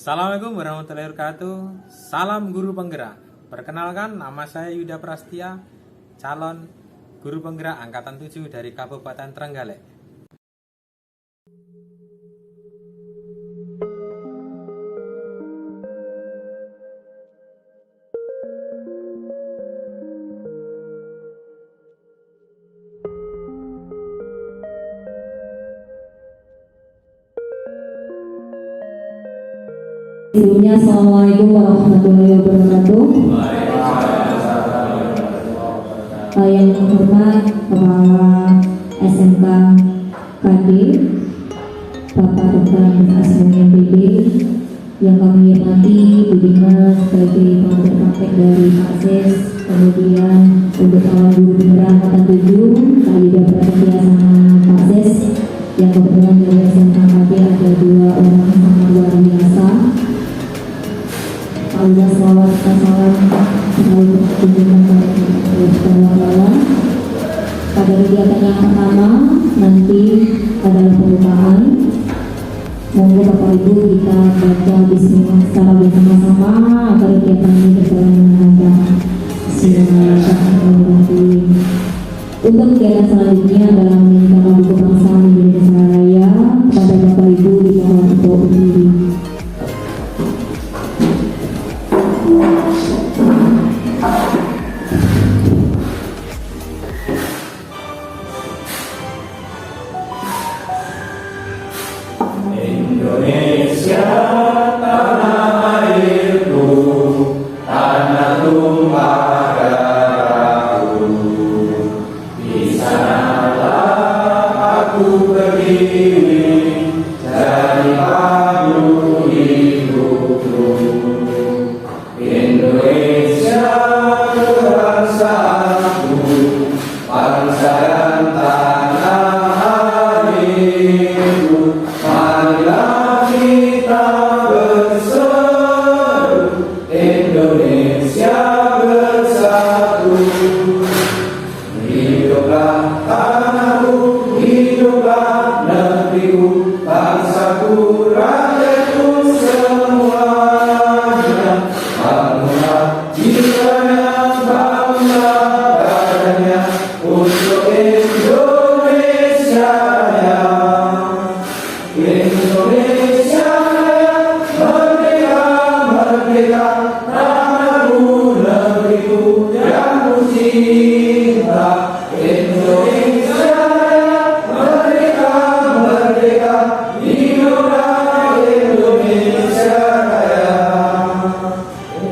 Assalamualaikum warahmatullahi wabarakatuh. Salam guru penggerak. Perkenalkan, nama saya Yuda Prastia, calon guru penggerak angkatan 7 dari Kabupaten Trenggalek. Sebelumnya, Assalamualaikum warahmatullahi wabarakatuh. Yang terhormat Kepala SMK KD Bapak Dr. Asmi MPD, yang kami hormati Budina sebagai pengambil praktek dari PASES, kemudian untuk calon guru penggerak angkatan 7 kami juga bersedia sama PASES yang kebetulan dari SMK KD ada 2 orang sangat luar biasa. Allah salawat salam selalu berkunjungan kepada pada kegiatan yang pertama nanti adalah pembukaan. Monggo Bapak Ibu kita baca bismillah secara bersama-sama agar kegiatan ini berjalan dengan lancar. Bismillahirrahmanirrahim. Untuk kegiatan selanjutnya adalah menyanyikan buku bangsa Indonesia Raya. Pada Bapak Ibu dimohon untuk berdiri. Indonesia tanah airku, tanah tumpah darahku. Di sanalah aku berdiri, jadi pandu hidupku. Indonesia bangsaku, bangsa dan tanah airku. Marilah kita berseru, Indonesia bersatu. Hiduplah tanahku, hiduplah negeriku, bangsaku, rakyatku semuanya. Bangunlah jiwanya, bangga dadanya untuk Indonesia. Indonesia merdeka, merdeka, tanahku, negeriku yang ku cinta. Indonesia merdeka, merdeka, hiduplah Indonesia Raya.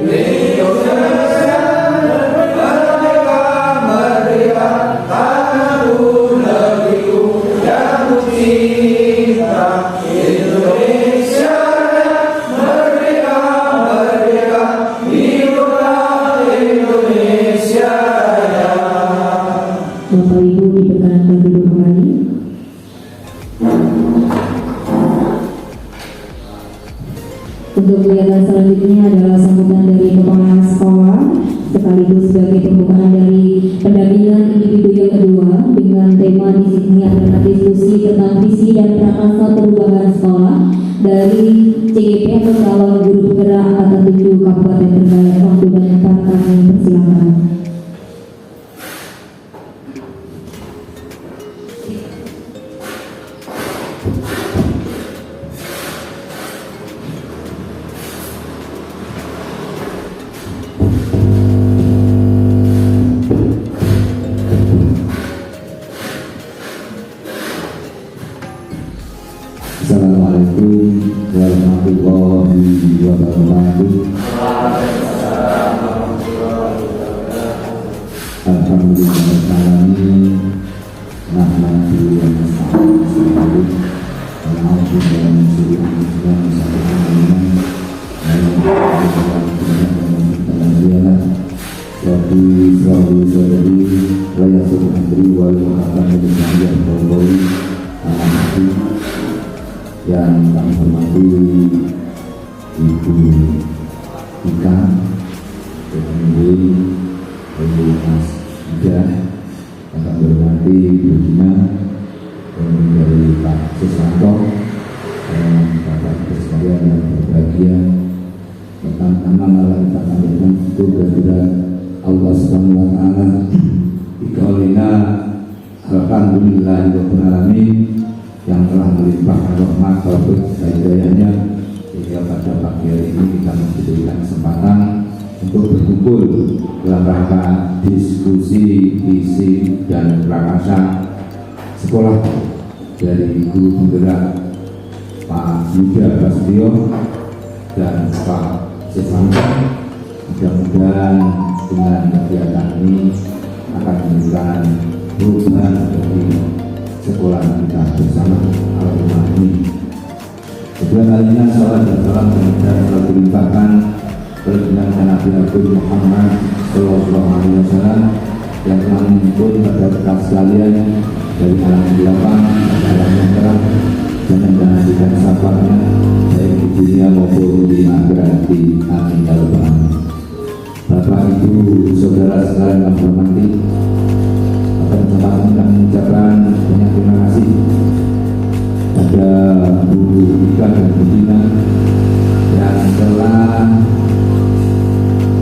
Indonesia merdeka, merdeka, tanahku, negeriku yang ku cinta. Indonesia merdeka, merdeka, hiduplah Indonesia Raya. Bapak Ibu diperkenankan duduk kembali. Untuk kegiatan selanjutnya adalah sambutan dari kepala sekolah sekaligus sebagai pembukaan dari pendampingan individu yang kedua dengan tema di sini adalah diskusi tentang visi dan prakasa perubahan sekolah dari CGP atau calon guru penggerak angkatan 7 Kabupaten Trenggalek. Waktu banyakkan kami persilakan. Assalamualaikum warahmatullahi wabarakatuh. Alhamdulillahirrahmanirrahim. Nahmadu wa nasta'inu wa na'udzu min syururi anfusina yang kami hormati Ibu Ika, Ibu Mas Ida, yang kami hormati Ibu Dina, dari Pak Susanto, dan Bapak Ibu sekalian yang berbahagia. taala kita panjatkan syukur kehadirat Allah Subhanahu wa taala. Ikaulina alhamdulillahirabbil alamin yang telah melimpahkan rahmat taufik dan hidayahnya sehingga pada pagi hari ini kita diberikan kesempatan untuk berkumpul dalam rangka diskusi visi dan prakarsa sekolah dari guru penggerak Pak Yuda Prasetyo dan Pak Siswanto. Mudah-mudahan dengan kegiatan ini akan memberikan perubahan bagi sekolah kita bersama. Allahumma amin. Kedua kalinya salam dan salam dan selalu dilimpahkan oleh Nabi Muhammad Sallallahu Alaihi Wasallam yang telah mengumpul pada kita sekalian dari alam yang gelapang pada alam yang terang dan menjadikan sahabatnya baik di dunia maupun di akhirat. Amin ya rabbal alamin. Bapak Ibu saudara sekalian yang hormati, pada kesempatan kami mengucapkan banyak terima kasih pada Bu Ika dan Bu Dina yang telah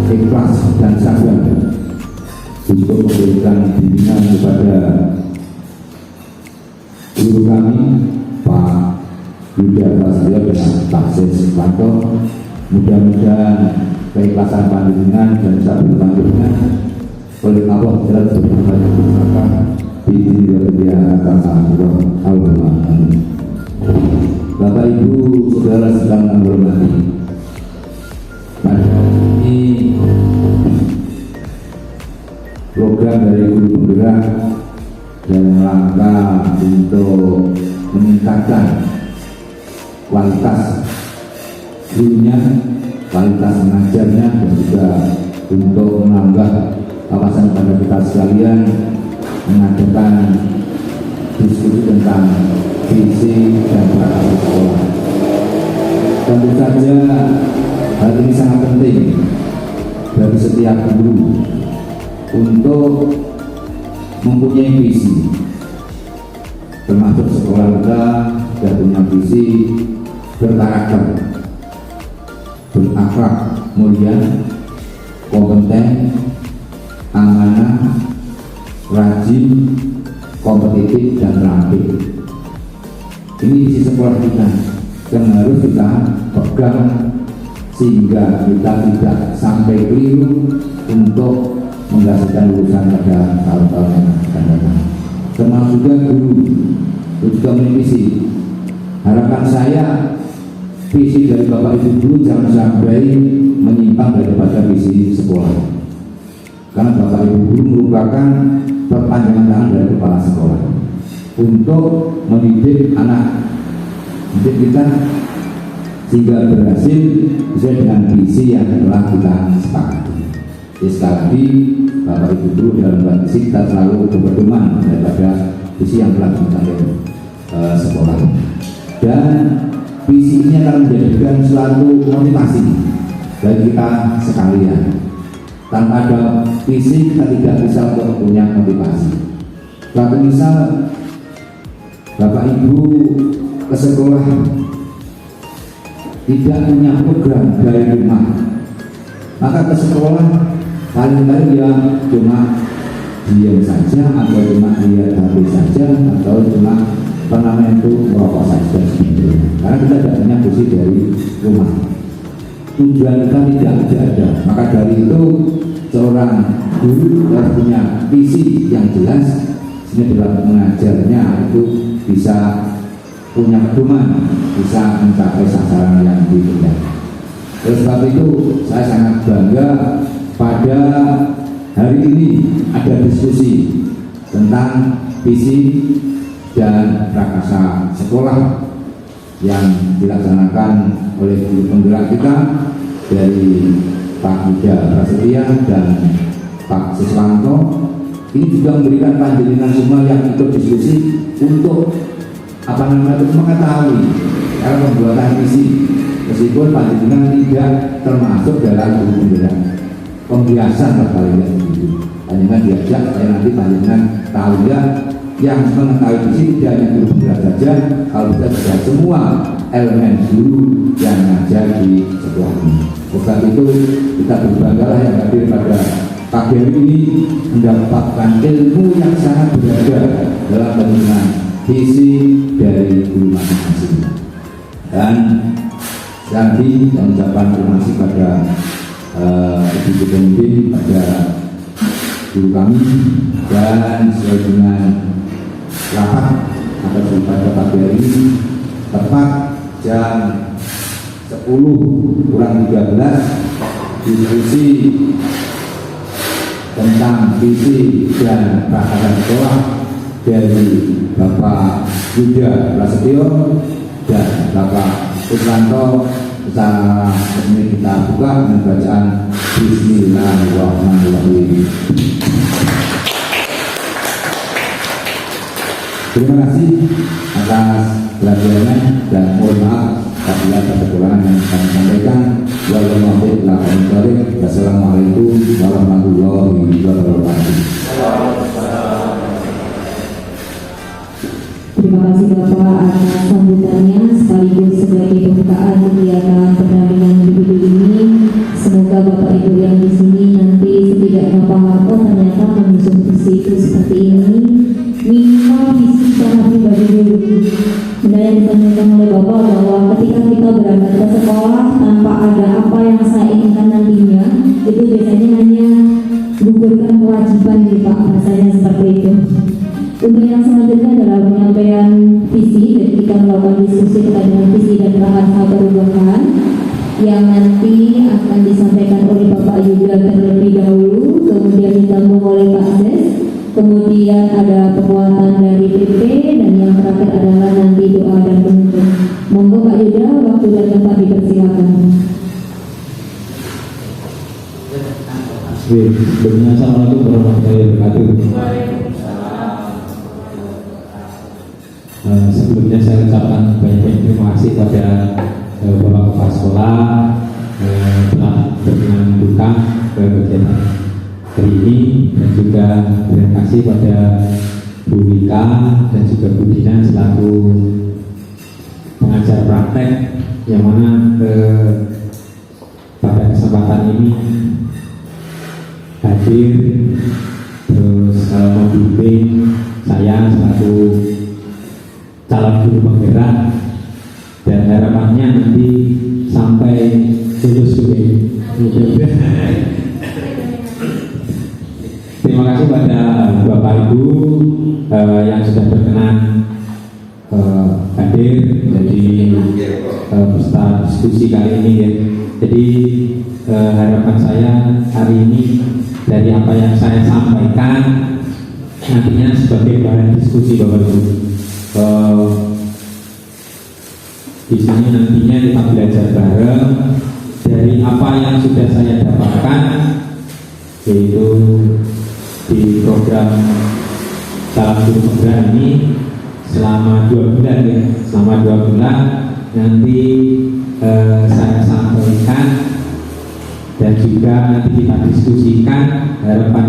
ikhlas dan sabar untuk memberikan bimbingan kepada guru kami Pak Yuda Prasetyo dan Pak Siswanto. Mudah-mudahan keikhlasan panjenengan dan sabar panjenengan oleh Allah dalam berbagai usaha biidznillah Allahumma amin. Bapak Ibu saudara sedang hormati, pada ini program dari guru penggerak dalam rangka untuk meningkatkan kualitas gurunya, kualitas mengajarnya, dan juga untuk menambah wawasan pada kita sekalian, mengadakan diskusi tentang visi dan prakarsa sekolah. Tentu saja hal ini sangat penting bagi setiap guru untuk mempunyai visi, termasuk sekolah kita sudah punya visi berkarakter, berakhlak mulia, kompeten, amanah, rajin, kompetitif, dan terampil. Ini visi sekolah kita yang harus kita pegang sehingga kita tidak sampai keliru untuk menghasilkan lulusan pada tahun-tahun yang akan datang. Termasuk juga guru juga memiliki harapan saya, visi dari Bapak Ibu guru jangan sampai menyimpang daripada visi sekolah, karena Bapak Ibu guru merupakan perpanjangan tangan dari kepala sekolah untuk mendidik anak didik kita sehingga berhasil sesuai dengan visi yang telah kita sepakati. Jadi sekali lagi Bapak Ibu guru dalam visi kita selalu berpedoman daripada visi yang telah dicapai sekolah, dan visi ini akan menjadikan suatu motivasi bagi kita sekalian. Tanpa ada visi kita tidak bisa untuk punya motivasi. Suatu misal Bapak Ibu ke sekolah tidak punya program dari rumah, maka ke sekolah paling-paling ya cuma diam saja, atau cuma lihat HP saja, atau cuma merokok saja, karena kita tidak punya visi dari rumah. Tujuan kita tidak ada. Maka dari itu seorang guru harus punya visi yang jelas, sehingga dalam mengajarnya itu bisa punya pedoman, bisa mencapai sasaran yang dikejar. Oleh sebab itu saya sangat bangga pada hari ini ada diskusi tentang visi dan prakarsa sekolah yang dilaksanakan oleh guru penggerak kita dari Pak Yuda Prasetyo dan Pak Siswanto. Ini juga memberikan panjenengan semua yang ikut diskusi untuk mengetahui cara pembuatan visi, meskipun panjenengan tidak termasuk dalam guru penggerak, pembiasan paling begitu. Panjenengan diajak supaya nanti panjenengan tahu ya, yang mengetahui visi tidak hanya guru penggerak saja, kalau bisa semua elemen guru yang ngajar di sekolah ini. Sebab itu kita berbanggalah yang hadir pada pagi hari ini mendapatkan ilmu yang sangat berharga dalam penggunaan visi dari guru masing-masing. Dan lagi mengucapkan terima kasih pada ibu pemimpin, pada guru kami, dan sesuai dengan rapat atau pada pagi hari ini tepat jam 10 kurang 13 diskusi tentang visi dan perangkatan sekolah dari Bapak Yuda Prasetyo dan Bapak Putranto. Secara resmi kita buka dengan bacaan Bismillahirrahmanirrahim. Terima kasih atas perhatiannya dan mohon maaf apabila ada kekurangan yang kami sampaikan. Wassalamualaikum warahmatullahi wabarakatuh. Terima kasih Bapak atas sambutannya sekaligus sebagai pembukaan kegiatan pendampingan individu ini. Semoga Bapak Ibu yang di sini nanti setidaknya paham, oh ternyata menyusun visi itu seperti ini. Minimal visi secara pribadi dulu. Benar yang disampaikan oleh Bapak bahwa ketika kita berangkat ke sekolah tanpa ada apa yang saya inginkan nantinya, itu biasanya hanya gugurkan kewajiban nih Pak, rasanya seperti itu. Untuk yang selanjutnya adalah penyampaian visi, dan kita melakukan diskusi terkait dengan visi dan bahasa perubahan yang nanti akan disampaikan oleh Bapak Yuda terlebih dahulu, kemudian ditambah oleh Pak Ses, kemudian ada penguatan dari PP, dan yang terakhir adalah nanti doa dan penutup. Monggo Pak Yuda, waktu dan tempat dipersilakan. Assalamualaikum warahmatullahi wabarakatuh. Sebelumnya saya ucapkan banyak terima kasih pada Bapak Kepala Sekolah telah berkenan membuka kegiatan hari ini, dan juga terima kasih pada Bu Wika dan juga Bu Dina selaku pengajar praktek yang mana pada kesempatan ini hadir terus membimbing saya selaku calon guru penggerak, dan harapannya nanti sampai lulus juga. Terima kasih pada Bapak Ibu yang sudah berkenan hadir jadi peserta diskusi kali ini ya. Jadi harapan saya hari ini dari apa yang saya sampaikan nantinya sebagai bahan diskusi Bapak Ibu. Di sini nantinya kita belajar bareng dari apa yang sudah saya dapatkan, yaitu di program calon guru penggerak ini selama 2 bulan ya, selama 2 bulan nanti saya sampaikan dan juga nanti kita diskusikan harapan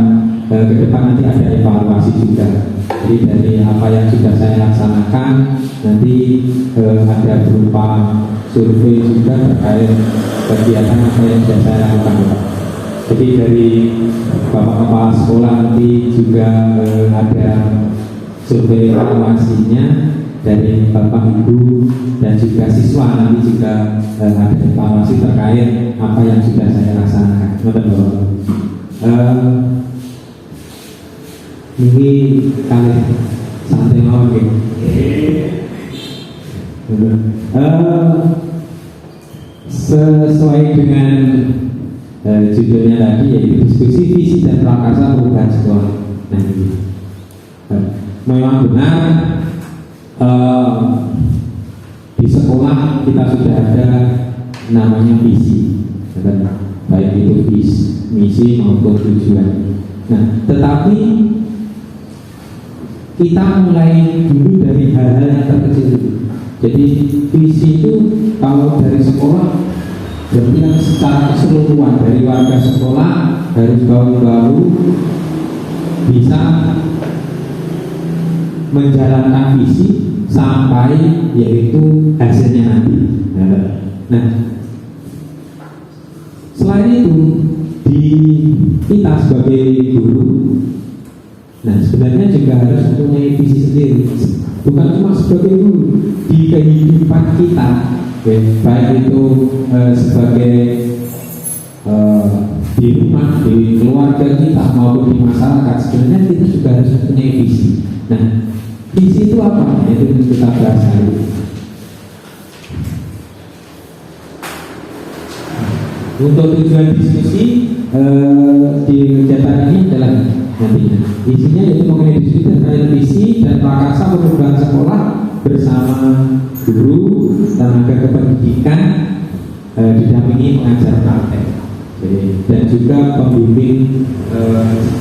ke depan nanti ada evaluasi juga. Jadi dari apa yang sudah saya laksanakan nanti ada berupa survei juga terkait kegiatan apa yang sudah saya lakukan. Jadi dari Bapak Kepala Sekolah nanti juga ada survei evaluasinya, dari Bapak Ibu dan juga siswa nanti juga ada evaluasi terkait apa yang sudah saya laksanakan. Ini kali santai mawon nggih. Sesuai dengan judulnya tadi, yaitu diskusi visi dan prakarsa perubahan sekolah. Nah, ini memang benar di sekolah kita sudah ada namanya visi, baik itu misi maupun tujuan. Nah, tetapi kita mulai dulu dari hal-hal yang terkecil dulu. Jadi visi itu kalau dari sekolah berarti kan secara keseluruhan dari warga sekolah harus bahu-bahu bisa menjalankan visi sampai yaitu hasilnya nanti. Nah, selain itu di kita sebagai guru, nah sebenarnya juga harus mempunyai visi sendiri, bukan cuma sebagai guru di kehidupan kita, baik itu sebagai di rumah, di keluarga kita maupun di masyarakat. Sebenarnya kita juga harus mempunyai visi. Nah, visi itu apa? Itu yang kita bahas hari ini. Untuk tujuan diskusi di kegiatan ini adalah nantinya isinya yaitu mengenai diskusi terkait visi dan prakarsa perubahan sekolah bersama guru, tenaga kependidikan, didampingi pengajar praktek, dan juga pembimbing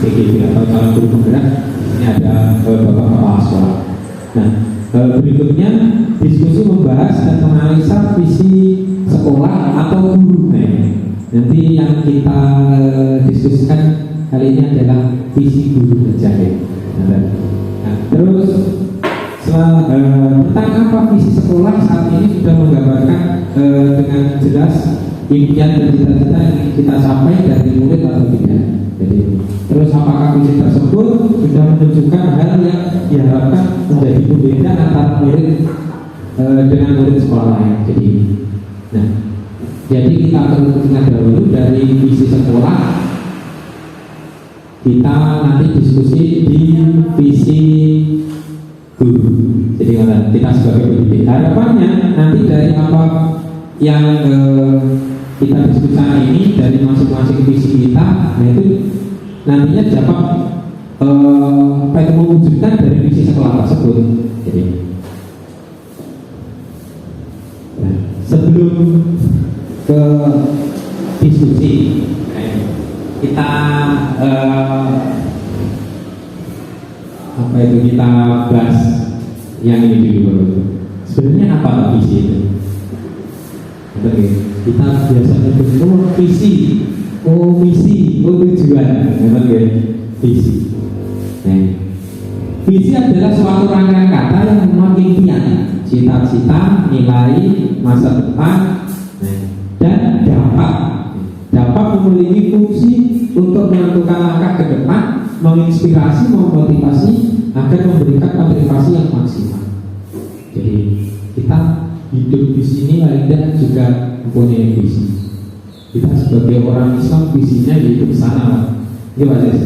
PGB atau calon guru penggerak. Ini ada bapak kepala sekolah. Nah, berikutnya diskusi membahas dan menganalisa visi sekolah atau guru. Nanti yang kita diskusikan kali ini adalah visi guru belajar. Nah, terus tentang apa visi sekolah saat ini sudah menggambarkan dengan jelas impian dan cita-cita yang ingin kita capai dari murid atau tidak. Jadi, terus apakah visi tersebut sudah menunjukkan hal yang diharapkan menjadi pembeda antara murid dengan murid sekolah lain. Jadi kita akan ingat dahulu dari visi sekolah. Kita nanti diskusi di visi guru. Jadi kita sebagai pendidik, harapannya nanti dari apa yang kita diskusikan ini dari masing-masing visi kita, nah itu nantinya dapat mewujudkan dari visi sekolah tersebut. Jadi, nah, sebelum ke diskusi kita kita bahas yang ini dulu. Sebenarnya apa visi itu? Kita biasanya berbicara visi, misi, tujuan, visi. Visi adalah suatu rangkaian kata yang memuat impian, cita-cita, nilai, masa depan, dan dapat memiliki fungsi untuk menentukan langkah ke depan, menginspirasi, memotivasi agar memberikan kontribusi yang maksimal. Jadi kita hidup di sini lainnya juga mempunyai visi. Kita sebagai orang Islam visinya hidup ke sana, ya Pak Jes.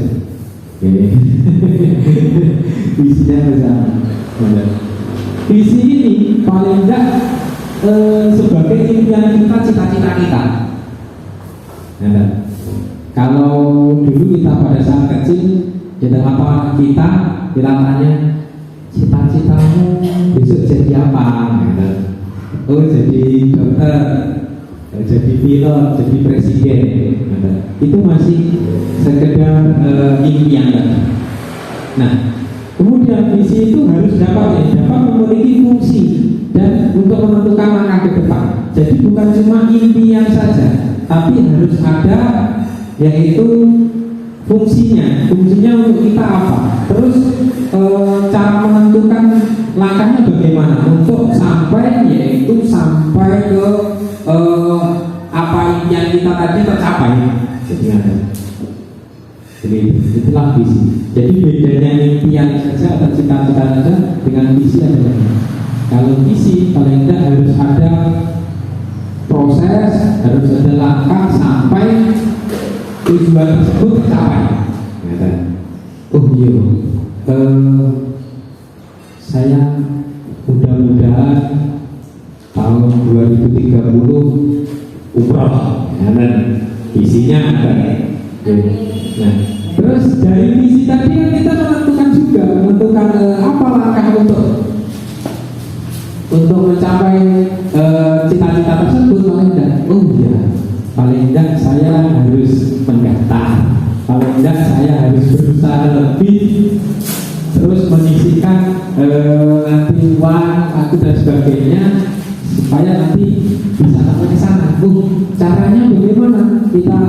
Visinya ke sana. Visi ini paling tidak sebagai impian kita, cita-cita kita. Kalau dulu kita pada saat kecil, apa kita tanya cita-citamu besok jadi apa? Oh jadi dokter, jadi pilot, jadi presiden. Itu masih sekedar impian. Nah, kemudian visi itu harus dapat memiliki fungsi dan untuk menentukan langkah ke depan. Jadi bukan cuma impian saja, tapi harus ada yaitu fungsinya untuk kita apa. Terus cara menentukan langkahnya bagaimana untuk sampai ke apa impian kita tadi tercapai. Jadi itulah visi. Jadi bedanya impian saja atau cita-cita saja dengan visi adalah, kalau visi paling tidak harus ada proses, harus ada langkah sampai tujuan tersebut tercapai. Oh iya, saya mudah-mudahan tahun 2030 umroh, dan visinya ada. Nah, terus dari visi tadi kan kita menentukan apa langkah untuk mencapai cita-cita tersebut. Paling tidak saya harus mendaftar, paling tidak saya harus berusaha lebih, terus menyisihkan nanti uang aku dan sebagainya supaya nanti bisa sampai ke sana. Caranya bagaimana kita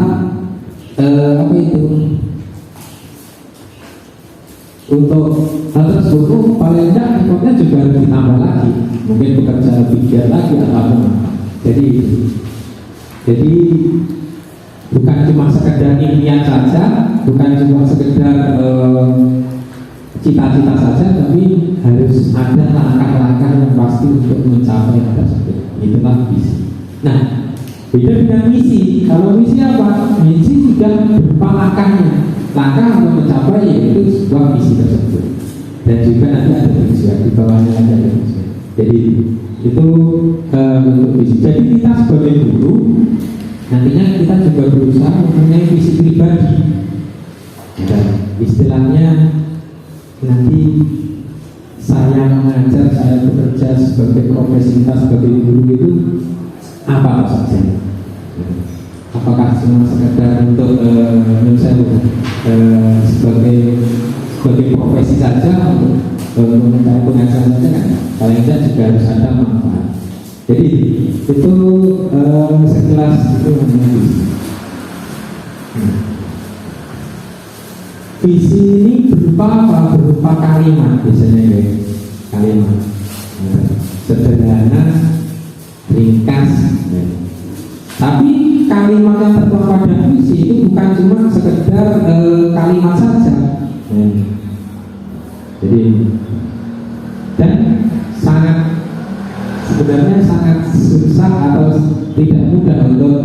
untuk hal tersebut paling tidak effortnya juga harus ditambah lagi, mungkin bekerja lebih giat lagi ataupun jadi bukan cuma sekedar impian saja, bukan cuma sekedar cita-cita saja, tapi harus ada langkah-langkah yang pasti untuk mencapai hal tersebut. Itulah visi. Nah, beda dengan misi. Kalau misi apa? Misi sudah berupa langkahnya. Langkah untuk mencapai yaitu sebuah misi tersebut. Dan juga nanti ada tujuan di bawahnya ada tujuan. Jadi itu untuk visi. Jadi kita sebagai guru nantinya kita juga berusaha mempunyai visi pribadi. Dan istilahnya nanti saya mengajar, saya bekerja sebagai profesi kita sebagai guru itu apa saja? Apakah cuma sekedar untuk sebagai profesi saja untuk mencari penghasilan saja kan? Paling tidak juga harus ada manfaat. Jadi itu sekelas itu namanya visi. Visi ini berupa apa? Berupa kalimat biasanya ya. Kalimat sederhana, ringkas ya. Tapi kalimat yang tertuang pada visi itu bukan cuma sekedar kalimat saja ya. Jadi dan sebenarnya sangat susah atau tidak mudah untuk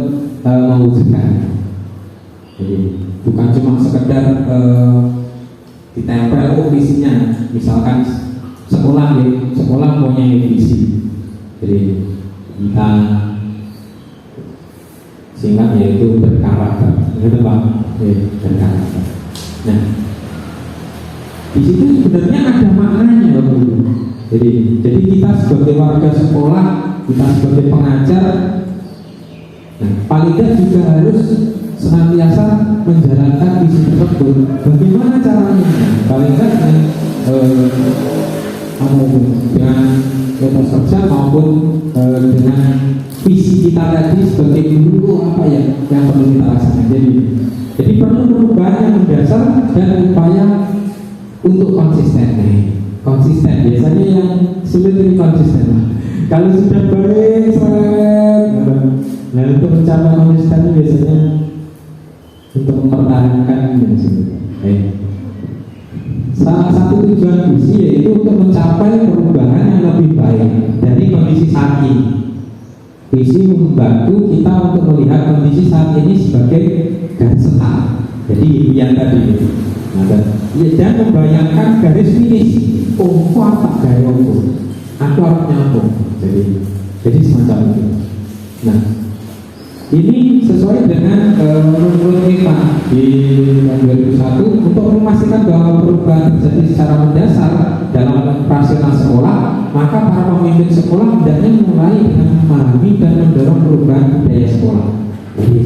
mewujudkan. Jadi bukan cuma sekedar ditempel visinya, misalkan sekolah punya visi, jadi kita singkat yaitu berkarakter, gitu Pak, berkarakter. Nah, di situ sebenarnya ada maknanya Bapak Ibu. Jadi kita sebagai warga sekolah, kita sebagai pengajar, nah, paling tidak juga harus senantiasa menjalankan visi tersebut. Bagaimana caranya? Paling tidak dengan etos kerja maupun dengan visi kita tadi sebagai guru apa ya yang perlu kita laksanakan. Jadi perlu perubahan yang mendasar dan upaya untuk konsisten. Konsisten biasanya yang sulit ini konsisten. Kalau sudah baik, nah untuk mencapai konsisten biasanya untuk mempertahankan yang sulit. Salah satu tujuan visi yaitu untuk mencapai perubahan yang lebih baik dari kondisi saat ini. Visi membantu kita untuk melihat kondisi saat ini sebagai garis start. Jadi yang tadi, dan membayangkan garis finish. Oh, apa gaya aku? Aku harus nyambung. Jadi semacam itu. Nah, ini sesuai dengan menurut kita di 2001 untuk memastikan bahwa perubahan terjadi secara mendasar dalam operasional sekolah, maka para pemimpin sekolah hendaknya mulai dengan memahami dan mendorong perubahan budaya sekolah. Jadi,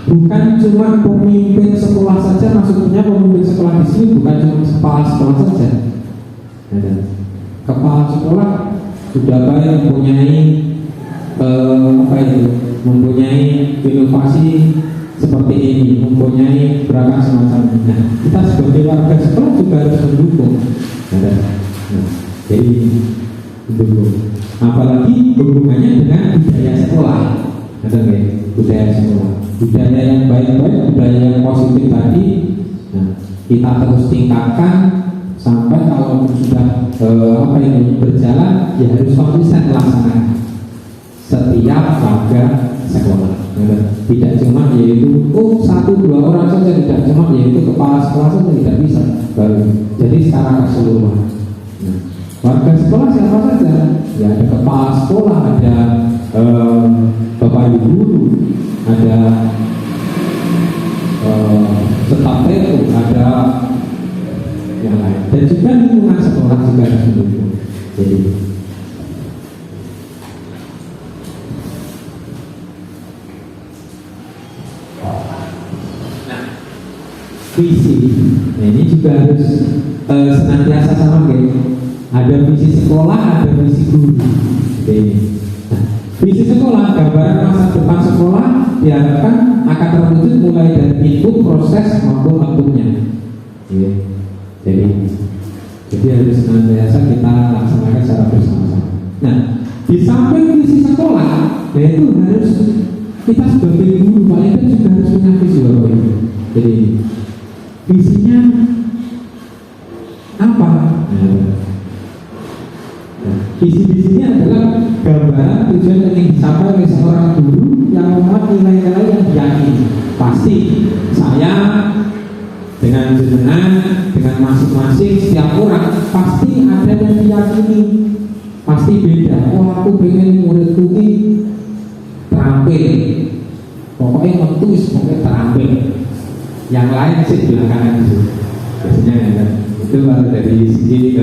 bukan cuma pemimpin sekolah saja, maksudnya pemimpin sekolah di sini bukan cuma kepala sekolah saja. Kepala sekolah sudah baik mempunyai inovasi seperti ini, mempunyai beragam semacam ini. Nah, kita sebagai warga sekolah juga harus mendukung. Jadi mendukung. Apalagi hubungannya dengan budaya sekolah. Budaya sekolah. Budaya yang baik-baik, budaya yang positif tadi, nah, kita terus tingkatkan sampai kalau sudah berjalan, ya harus konsisten melaksanakan setiap warga sekolah. Tidak cuma yaitu 1-2 orang saja, tidak cuma yaitu kepala sekolah saja, tidak bisa. Jadi secara keseluruhan. Nah, warga sekolah siapa saja? Ya ada kepala sekolah, ada bapak ibu guru, ada staf TU, ada yang lain, dan juga lingkungan sekolah juga harus mendukung. Jadi visi, nah, ini juga harus senantiasa sama kayak ada visi sekolah, ada visi guru. Nah, visi sekolah, gambaran masa depan sekolah diharapkan akan terwujud mulai dari input, proses maupun outputnya. Ya. Jadi harus senantiasa kita laksanakan secara bersama-sama. Nah, di samping visi sekolah, yaitu harus kita sebagai guru paling tidak juga harus punya visi Bapak Ibu. Jadi visinya apa? Visi-visinya adalah gambaran tujuan yang ingin dicapai oleh seorang guru yang memuat nilai-nilai yang diyakini. Pasti saya dengan jenengan, dengan masing-masing setiap orang pasti ada yang diyakini, pasti beda. Oh, aku pengen muridku ini terampil, pokoknya mentus, pokoknya terampil. Yang lain sih belakangan itu, biasanya kan. Itu baru dari segi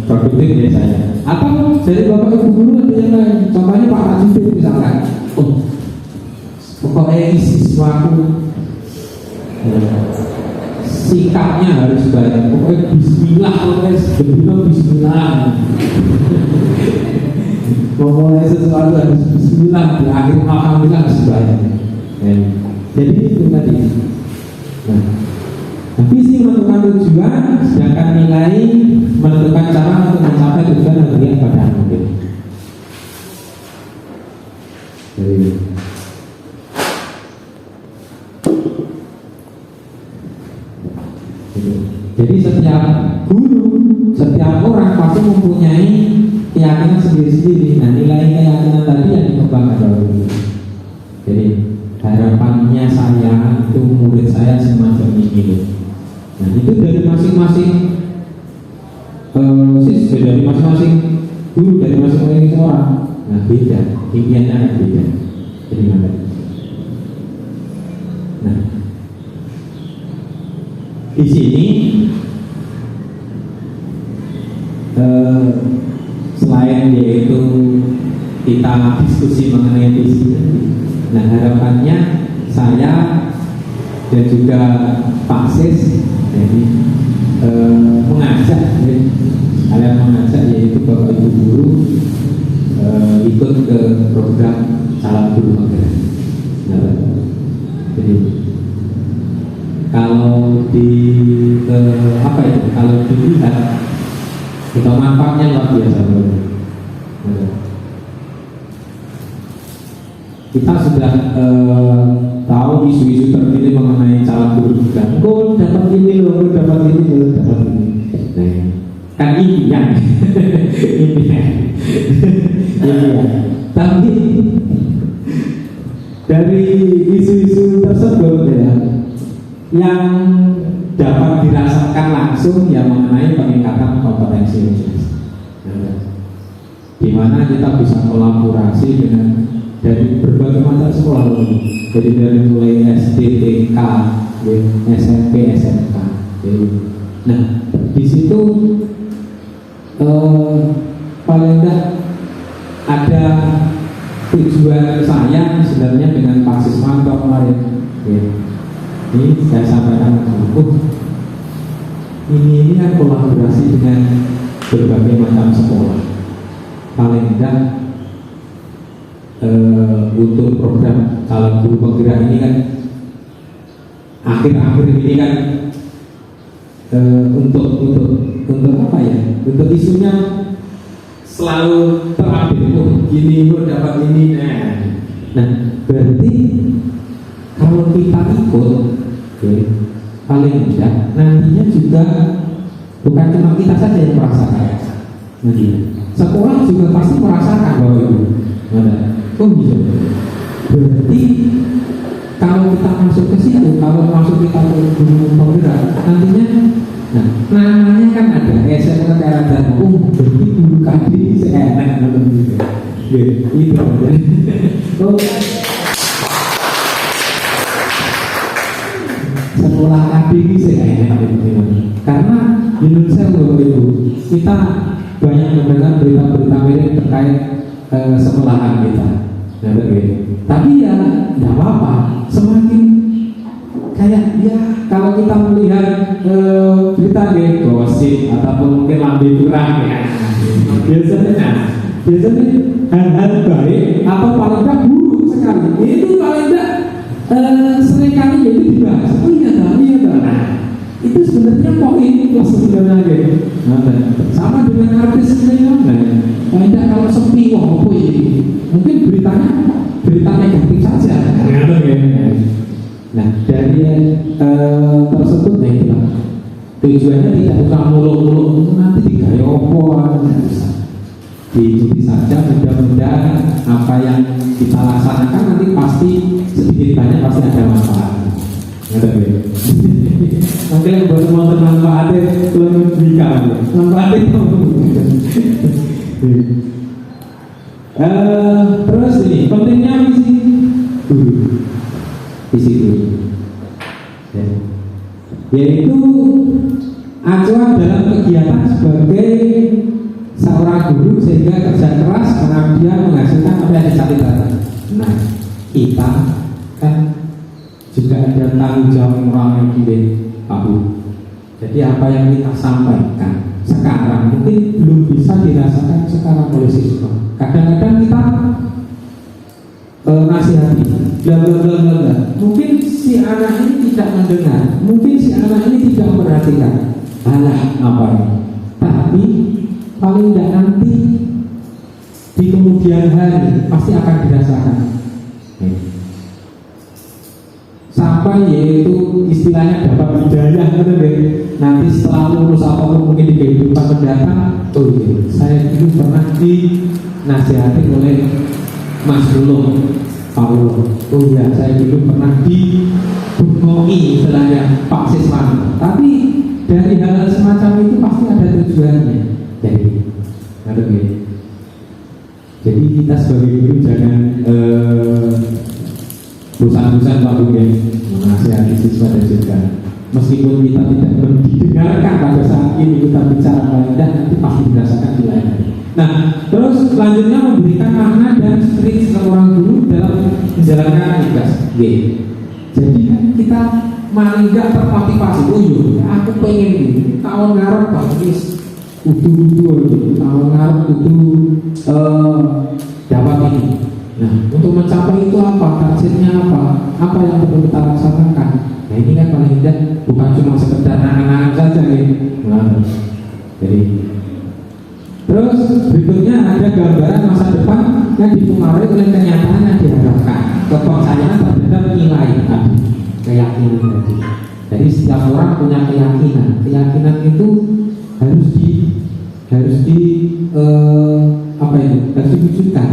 produktif biasanya. Atau dari bapak ibu guru ada yang lain. Contohnya Pak Rajudin misalkan, oh, pokoknya siswaku sikapnya harus baik, pokoknya bismillah, pokoknya bismillah. Pokoknya sesuatu harus bismillah, di akhir alhamdulillah harus baik. Jadi itu tadi. Nah, visi menentukan tujuan, sedangkan nilai menentukan cara untuk mencapai tujuan yang diberikan pada murid. Jadi setiap guru, setiap orang pasti mempunyai keyakinan sendiri-sendiri. Nah, nilai keyakinan tadi yang dikembangkan oleh guru. Jadi harapannya saya itu murid saya semacam ini. Nah, itu dari masing-masing siswa, dari masing-masing guru, dari masing-masing orang. Nah, beda, impiannya akan beda. Jadi mana? Nah, di sini selain yaitu kita diskusi mengenai visi. Nah, harapannya saya dan juga Pak Sis jadi mengajak, kalian mengajak yaitu Bapak Ibu guru ikut ke program calon guru penggerak. Nah, jadi kalau apa itu? Kalau dilihat kita manfaatnya luar biasa. Kita sudah tahu isu-isu terkini mengenai calon guru juga. Kau dapat ini loh, dapat ini loh, dapat ini. Nah, kan impian, impian. Tapi dari isu-isu tersebut ya, yang dapat dirasakan langsung yang mengenai peningkatan kompetensi, di mana kita bisa kolaborasi dengan dari berbagai macam sekolah, jadi dari mulai SD, TK, SMP, SMK. Nah, di situ paling tidak ada tujuan saya sebenarnya dengan Pak Siswanto kemarin. Ini saya sampaikan ke ini kan kolaborasi dengan berbagai macam sekolah. Paling tidak untuk program calon guru penggerak ini kan akhir-akhir ini kan untuk apa ya? Untuk isunya selalu terupdate. Oh, gini lo dapat ini. Nah, berarti kalau kita ikut, paling tidak nantinya juga bukan cuma kita saja yang merasakan. Nantinya sekolah juga pasti merasakan bahwa itu. Oh iya. Berarti kalau kita masuk ke situ, kalau masuk kita ke guru penggerak, nantinya, nah namanya kan ada SMK dan berarti guru kadri seenak gitu. Itu. Oh. Sekolah kadri seenak gitu. Karena di Indonesia Bapak Ibu, kita banyak mendengar berita-berita miring terkait sekolahan kita. Nah, tapi ya tidak apa-apa, semakin kayak ya kalau kita melihat berita gosip ataupun mungkin lambe kurang ya, biasanya hal-hal baik atau paling tidak buruk sekali itu paling tidak seringkali ya itu dibahas. Oh iya dah. Nah, itu sebenarnya poin plus sebenarnya. Nah, sama dengan artis sebenarnya. Tidak kalau sepi, wah apa ini? Mungkin berita negatif saja. Nah, dari tersebut nah itulah tujuannya tidak bukan muluk-muluk nanti digaya opo, diikuti saja. Mudah-mudahan apa yang kita laksanakan nanti pasti sedikit banyak pasti ada manfaat. Mungkin yang baru mau manfaatnya belum bisa manfaatnya. Terus ini pentingnya visi guru, yaitu acuan dalam kegiatan sebagai seorang guru sehingga kerja keras pengabdian menghasilkan apa yang dicatat. Nah, kita kan juga ada tanggung jawab moral yang kita tahu. Jadi apa yang kita sampaikan sekarang mungkin belum bisa dirasakan sekarang oleh siswa. Kadang-kadang kita nasihati, bla. Mungkin si anak ini tidak mendengar, mungkin si anak ini tidak memperhatikan. Alah apa ini? Tapi paling tidak nanti di kemudian hari pasti akan dirasakan. Sampai yaitu istilahnya dapat hidayah gitu deh. Nanti setelah lulus ataupun mungkin di kehidupan mendatang, oh iya, saya dulu pernah dinasihati oleh Mas Dulung Paulo. Oh iya, saya dulu pernah dibungoki istilahnya Pak Siswan. Tapi dari hal semacam itu pasti ada tujuannya. Jadi kita sebagai guru jangan bosan-bosan Pak Bung menasihati siswa dan juga meskipun kita tidak mendengarkan pada saat ini kita bicara paling tidak nanti pasti dirasakan di lain hari. Nah, terus selanjutnya memberikan makna dan spirit seorang guru dalam menjalankan tugas. Jadi kan kita maling gak termotivasi. Oh iya, aku pengen ini tahun ngarep bagus, tahun ngarep dapat ini. Nah, untuk mencapai itu apa? Targetnya apa? Apa yang perlu kita laksanakan? Nah, ini kan paling tidak bukan cuma sekedar angan-angan saja gitu. Nah, jadi terus berikutnya ada gambaran masa depan yang dipengaruhi oleh kenyataan yang diharapkan. Kepercayaan terhadap nilai tadi, keyakinan tadi. Jadi setiap orang punya keyakinan. Keyakinan itu harus diwujudkan.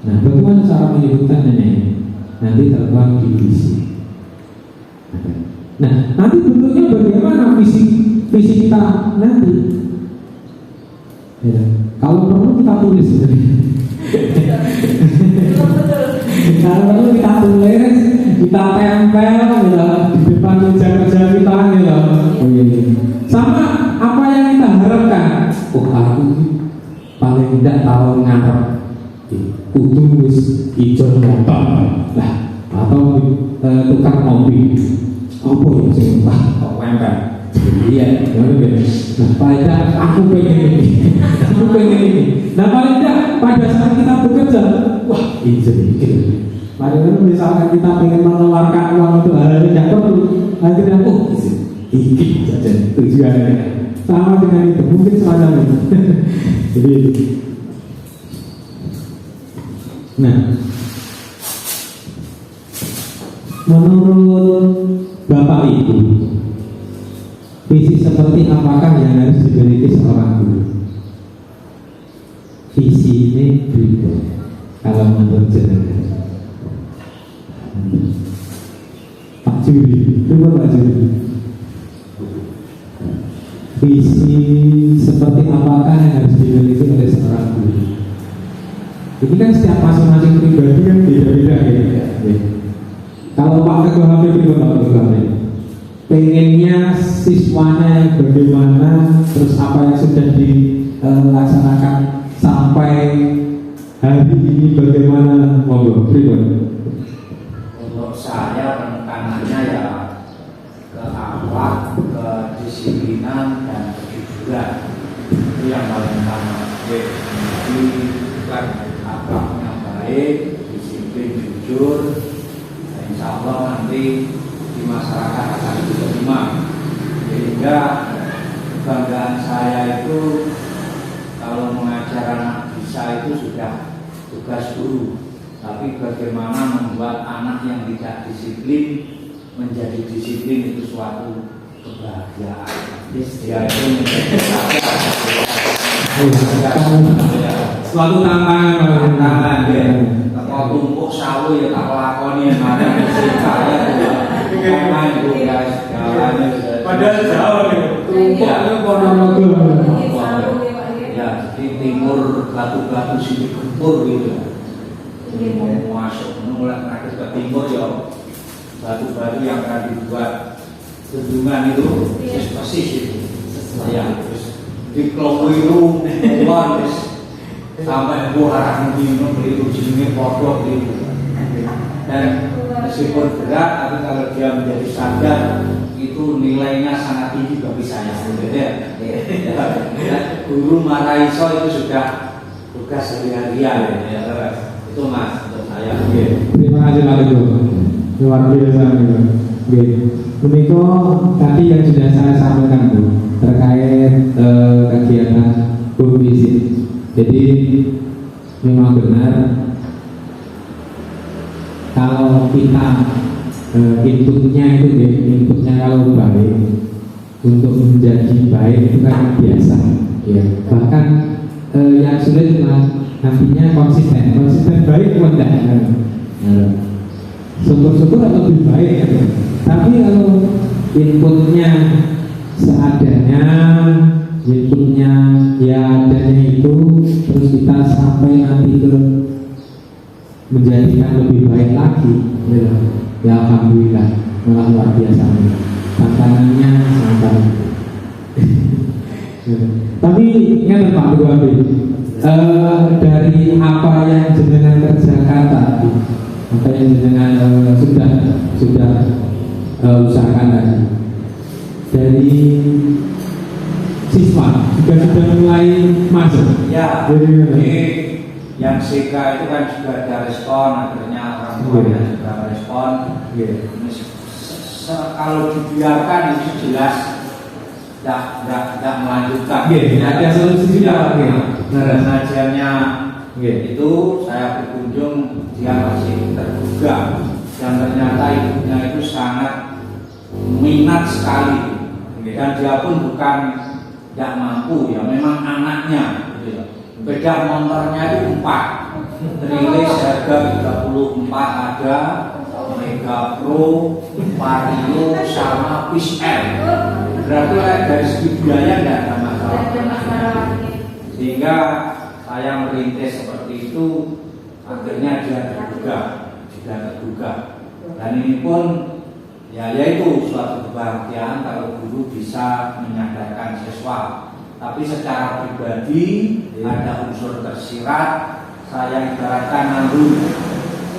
Nah, bagaimana cara menyebutkannya ini? Nanti tertuang di visi. Nah, nanti bentuknya bagaimana visi kita nanti? Ya, kalau perlu kita tulis. Kalau perlu kita tulis, kita tempel ya, di depan meja kerja kita ya. Sama apa yang kita harapkan. Oh, aku paling tidak tahu ngarep. Kudu wis ijo motor lah atau tukar mobil apa ya sing kok wempel iya nah paling aku pengen ini nah paling tidak pada saat kita bekerja wah ijo ini paling misalkan kita pengen mengeluarkan uang untuk hal yang tidak perlu akhirnya ini saja tujuannya sama dengan itu mungkin semacam itu jadi nah, menurut Bapak Ibu, visi seperti apakah yang harus dimiliki seorang guru? Visi ini berikut. Kalau menurut jenengan, Pak Juri, coba Pak Juri. Visi seperti apakah yang harus dimiliki oleh seorang guru? Ini kan setiap masing-masing pribadi kan beda-beda ya. Kalau Pak Ketua HP Pak Ketua HP, pengennya siswanya bagaimana, terus apa yang sudah dilaksanakan sampai hari ini bagaimana, monggo pribadi. Untuk saya penekanannya ya ke akhlak, kedisiplinan dan kejujuran itu yang paling utama. Jadi kan akhlak yang baik, disiplin, jujur, dan insya insya Allah nanti di masyarakat akan diterima. Sehingga kebanggaan saya itu kalau mengajar anak bisa itu sudah tugas guru, tapi bagaimana membuat anak yang tidak disiplin menjadi disiplin itu suatu kebahagiaan. Ya, itu Suatu tantangan. kalau tumpuk sawu ya tak lakoni mana saya ngomong itu guys jalannya Padahal jauh nih. tumpuknya Ponorogo. ya di timur batu-batu sini gempur gitu mau masuk mulai terakhir ke timur ya batu-batu yang akan dibuat bendungan itu persis itu ya terus di Klowiru sampai buah minum itu jenisnya kodok itu dan meskipun berat tapi kalau dia menjadi sadar itu nilainya sangat tinggi bagi saya guru Maraiso itu sudah tugas sehari-harian itu mas untuk saya. Terima kasih Pak Teguh, luar biasa. Begitu tadi yang sudah saya sampaikan Bu terkait kegiatan guru visit. Jadi memang benar kalau kita inputnya kalau baik untuk menjadi baik itu kan biasa ya. Bahkan yang sulit nantinya konsisten baik atau enggak syukur-syukur atau lebih baik ya. Tapi kalau inputnya seadanya, inputnya ya adanya itu, terus kita sampai nanti ke menjadikan lebih baik lagi ya alhamdulillah, malah luar biasa tantangannya sangat. Tapi ingat Pak Bupati, dari apa yang jenengan kerjakan tadi, apa yang jenengan sudah usahakan tadi, dari siswa sudah mulai masuk. Ya, jadi yang CK itu kan juga ada respon, akhirnya orang tuanya juga respon. Kalau dibiarkan itu jelas tidak melanjutkan. Ada solusi juga. Dan sajiannya itu saya berkunjung dia masih terduga dan ternyata ibunya itu sangat minat sekali dan dia pun bukan tidak mampu ya, memang anaknya gitu. Beda motornya itu 4 Trilis harga 34 ada Mega Pro, Vario sama Fish Air. Berarti dari segi biaya tidak ada masalah. Sehingga saya merintis seperti itu, akhirnya dia terduga. Dan ini pun yaitu suatu kebahagiaan kalau guru bisa menyadarkan siswa. Tapi secara pribadi ada unsur tersirat, saya ibaratkan nandur.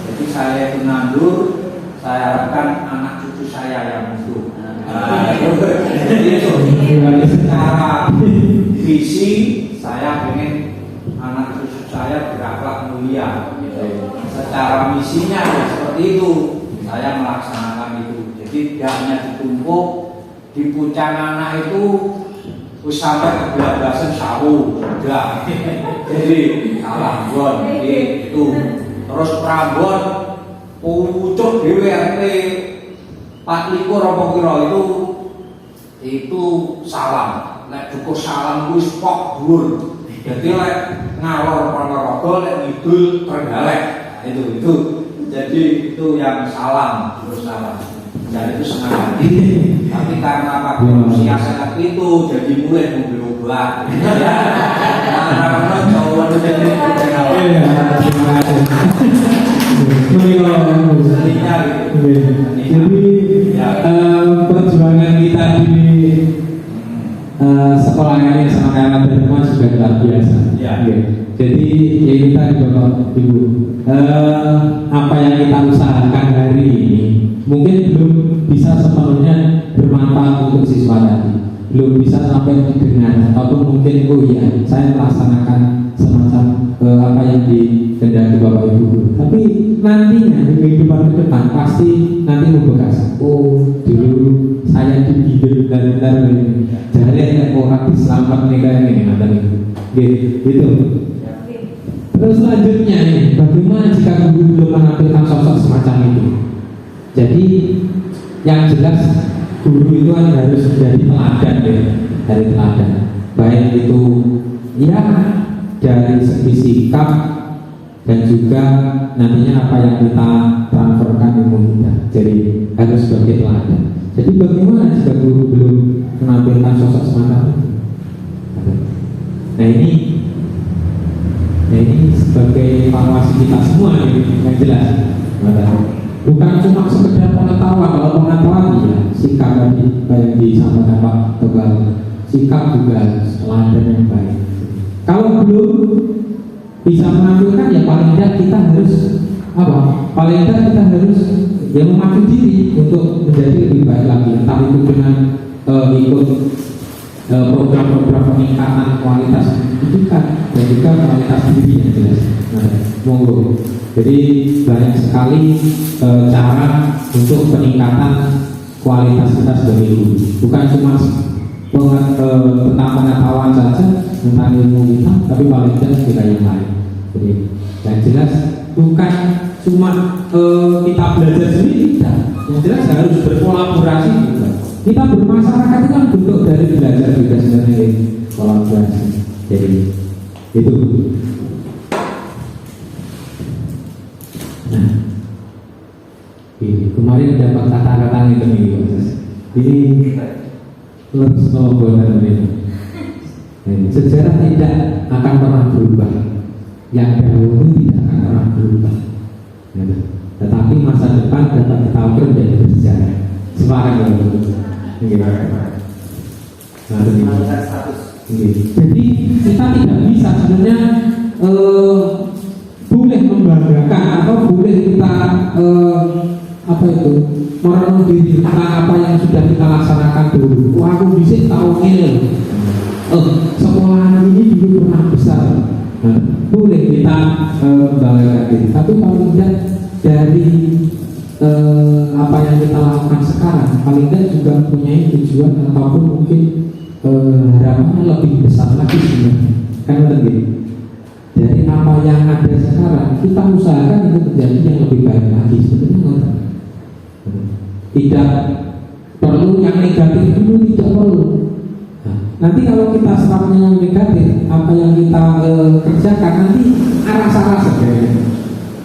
Jadi saya itu nandur, saya harapkan anak cucu saya yang mundur. Jadi itu secara visi saya ingin anak cucu saya berakhlak mulia. Secara misinya ya seperti itu, saya melaksanakan itu. Jadi tidak hanya ditumpuk di puncak anak itu sampai kebelabasan sawu sudah. Jadi salah bon itu terus Prambon pucuk dhewe RT 24 apa kira itu salam. Nek cukup salam kuwi spok dhuwur. Jadi lek ngalor Ponorogo lek ngidul Trenggalek. Itu. Jadi itu yang salam, terus salam. Dan itu senang hati, tapi karena Pak Manusia sangat itu jadi mulai berubah. Karena jawaban itu jadi perjuangan kita di sekolah ini sama karena Dharma sudah luar biasa. Jadi ya kita di Bapak Ibu, apa yang kita usahakan hari ini mungkin belum bisa sepenuhnya bermanfaat untuk siswa tadi, belum bisa sampai dengan ataupun mungkin saya melaksanakan semacam apa yang dikehendaki Bapak Ibu guru. Tapi nantinya di kehidupan ke depan pasti nanti membekas. Oh, dulu saya dibimbing benar-benar ini. Jadi orang diselamat nih kayak ini nanti gitu. Terus selanjutnya nih, bagaimana jika guru belum menampilkan sosok semacam itu? Jadi yang jelas guru itu kan harus menjadi teladan ya, dari teladan. Baik itu ya dari segi sikap dan juga nantinya apa yang kita transferkan ilmu kita. Jadi harus sebagai teladan. Jadi bagaimana jika guru belum menampilkan sosok semacam itu? Nah ini sebagai evaluasi kita semua yang jelas. Bukan cuma sekedar pengetahuan. Kalau pengetahuan ya sikap tadi yang disampaikan Pak Tegal, sikap juga teladan yang baik. Kalau belum bisa menampilkan ya paling tidak kita harus apa? Paling tidak kita harus ya memacu diri untuk menjadi lebih baik lagi. Entah itu dengan ikut program-program peningkatan kualitas pendidikan dan juga kualitas diri yang jelas. Nah, monggo. Jadi banyak sekali cara untuk peningkatan kualitas kita sebagai guru. Bukan cuma tentang pengetahuan saja tentang ilmu kita, tapi paling tidak juga yang lain. Jadi yang jelas bukan cuma kita belajar sendiri, tidak. Yang jelas harus berkolaborasi juga. Kita bermasyarakat itu kan bentuk dari belajar juga sebenarnya kolaborasi. Jadi itu. Nah, ini kemarin dapat kata-kata ini lebih snobolan ini. Sejarah tidak akan pernah berubah, yang dahulu tidak akan pernah berubah. Tetapi masa depan dapat kita ukur menjadi bersejarah. Semangat Jadi kita tidak bisa sebenarnya boleh membanggakan atau boleh kita apa itu merenung diri tentang apa yang sudah kita laksanakan dulu. Wah, aku bisa tahu ini sekolah ini dulu pernah besar. Boleh kita membanggakan diri, tapi paling tidak dari apa yang kita lakukan sekarang paling tidak juga mempunyai tujuan ataupun mungkin harapannya lebih besar lagi sebenarnya. Kan begitu. Dari apa yang ada sekarang kita usahakan untuk menjadi yang lebih baik lagi sebenarnya. Tidak perlu yang negatif dulu, tidak perlu. Nanti kalau kita serapnya yang negatif, apa yang kita kerjakan nanti arah-arah saja.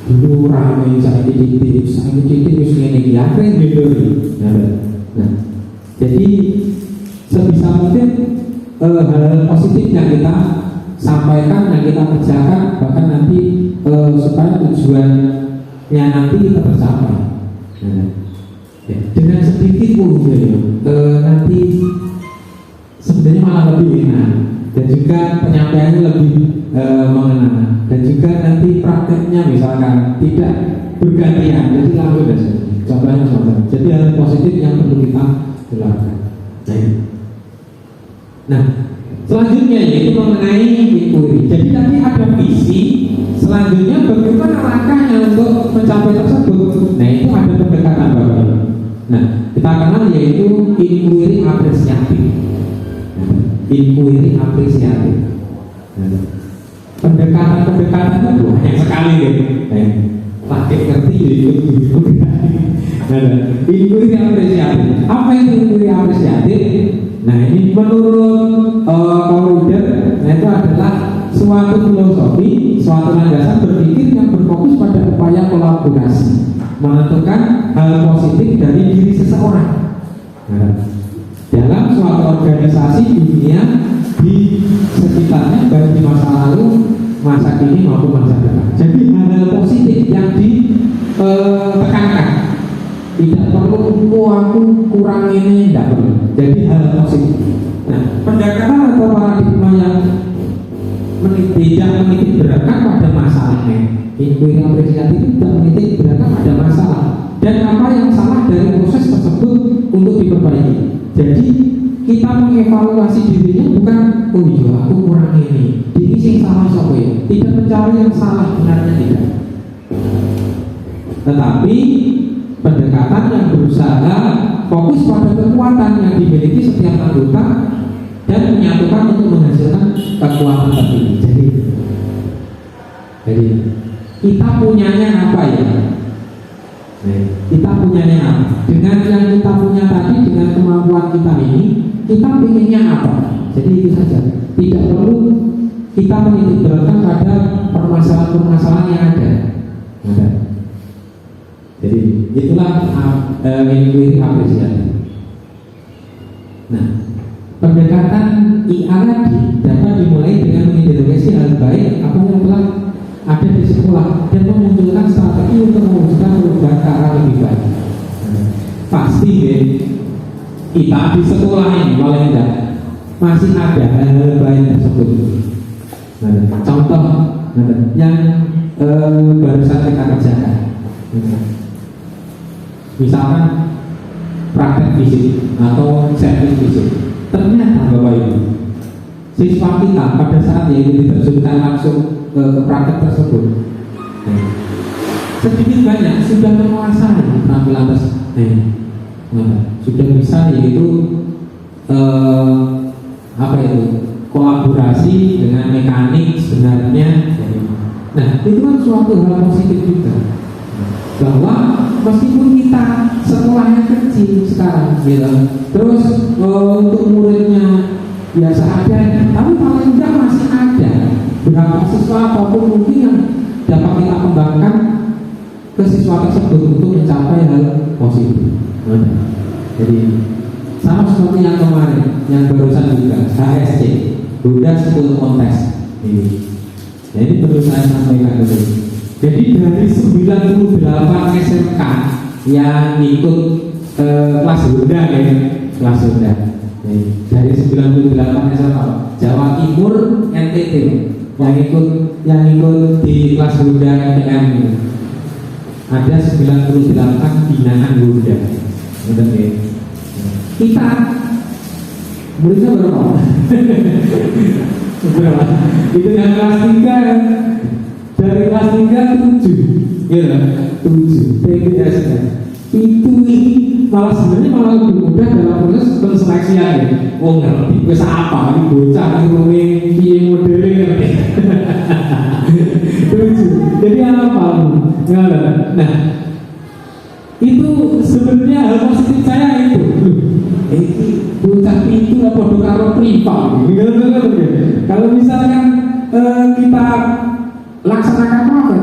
Dulu ramai saya titik terus ini akhirnya berdiri. Nah, jadi sebisa mungkin hal positif yang kita sampaikan, yang kita kerjakan, bahkan nanti supaya tujuannya nanti kita tercapai. Dengan sedikit pun nanti sebenarnya malah lebih enak dan juga penyampaiannya lebih mengena, dan juga nanti prakteknya misalkan tidak bergantian, jadi langsung saja. Contohnya jadi hal positif yang perlu kita lakukan. Nah, selanjutnya yaitu mengenai inquiry. Jadi nanti ada visi, selanjutnya bagaimana langkahnya untuk mencapai tersebut. Nah, itu ada pendekatan Bapak. Nah, kita kenal yaitu inquiry apresiatif. Inquiry apresiatif. Pendekatan itu banyak sekali gitu. Pakai ngerti itu. Inquiry apresiatif. Apa itu inquiry apresiatif? Nah, ini menurut Kauder, nah itu adalah suatu filosofi, suatu landasan berpikir yang berfokus pada upaya kolaborasi, menentukan hal positif dari diri seseorang. Dalam suatu organisasi dunia di sekitarnya, baik di masa lalu, masa kini maupun masa depan. Jadi hal positif yang ditekankan. Tidak perlu aku kurang ini, tidak perlu. Jadi hal positif. Nah, pendekatan atau paradigma yang tidak menitik beratkan pada masalahnya. Inquiry apresiatif tidak menitik beratkan pada masalah dan apa yang salah dari proses tersebut untuk diperbaiki. Jadi kita mengevaluasi dirinya bukan oh iya aku kurang ini sing salah sapa ya? Tidak mencari yang salah, benarnya tidak. Tetapi pendekatan yang berusaha fokus pada kekuatan yang dimiliki setiap anggota dan menyatukan untuk menghasilkan kekuatan tertinggi. Jadi kita punyanya apa ya? Kita punyanya apa? Dengan yang kita punya tadi, dengan kemampuan kita ini, kita pinginnya apa? Jadi itu saja. Tidak perlu kita menitik beratkan pada permasalahan-permasalahan yang ada. Jadi itulah ini apresiasi. Nah, pendekatan IARADI dapat dimulai dengan mengidentifikasi hal baik apa yang telah ada di sekolah dan memunculkan strategi untuk mewujudkan perubahan ke arah lebih baik. Pasti ya, kita di sekolah ini paling tidak masih ada hal-hal baik tersebut. Contoh yang barusan kita kerjakan, misalkan praktek fisik atau servis fisik. Ternyata Bapak Ibu, siswa kita pada saat itu diterjunkan langsung ke praktek tersebut, sedikit banyak sudah menguasai tampilan tersebut, sudah bisa yaitu kolaborasi dengan mekanik sebenarnya. Nah, itu kan suatu hal positif juga, bahwa meskipun kita sekolahnya kecil sekarang gitu, terus untuk muridnya biasa adanya, tapi paling tidak masih ada beberapa siswa ataupun mungkin yang dapat kita kembangkan ke siswa tersebut untuk mencapai hal positif. Jadi sama seperti yang kemarin, yang barusan juga HSC, Buddha School Contest ini. Nah, ini perlu saya sampaikan dulu. Jadi dari 98 SMK yang ikut kelas Buddha ya, kelas Buddha. Dari 98 SMK Jawa Timur, NTT yang ikut di kelas Buddha MTM ini. Ada 98 binaan Buddha. Betul ya? Kita muridnya berapa? Berapa? Itu yang kelas 3, dari kelas 3 7, ya 7 PGS. Itu malah sebenarnya malah lebih mudah dalam proses penseleksian ya. Oh ngerti, bisa apa? Ini bocah ini modelnya ngerti. 7. Jadi apa? Nah, itu sebenarnya hal positif saya itu. Bocah itu apa karo priva. Kalau misalkan kita laksanakan praktek,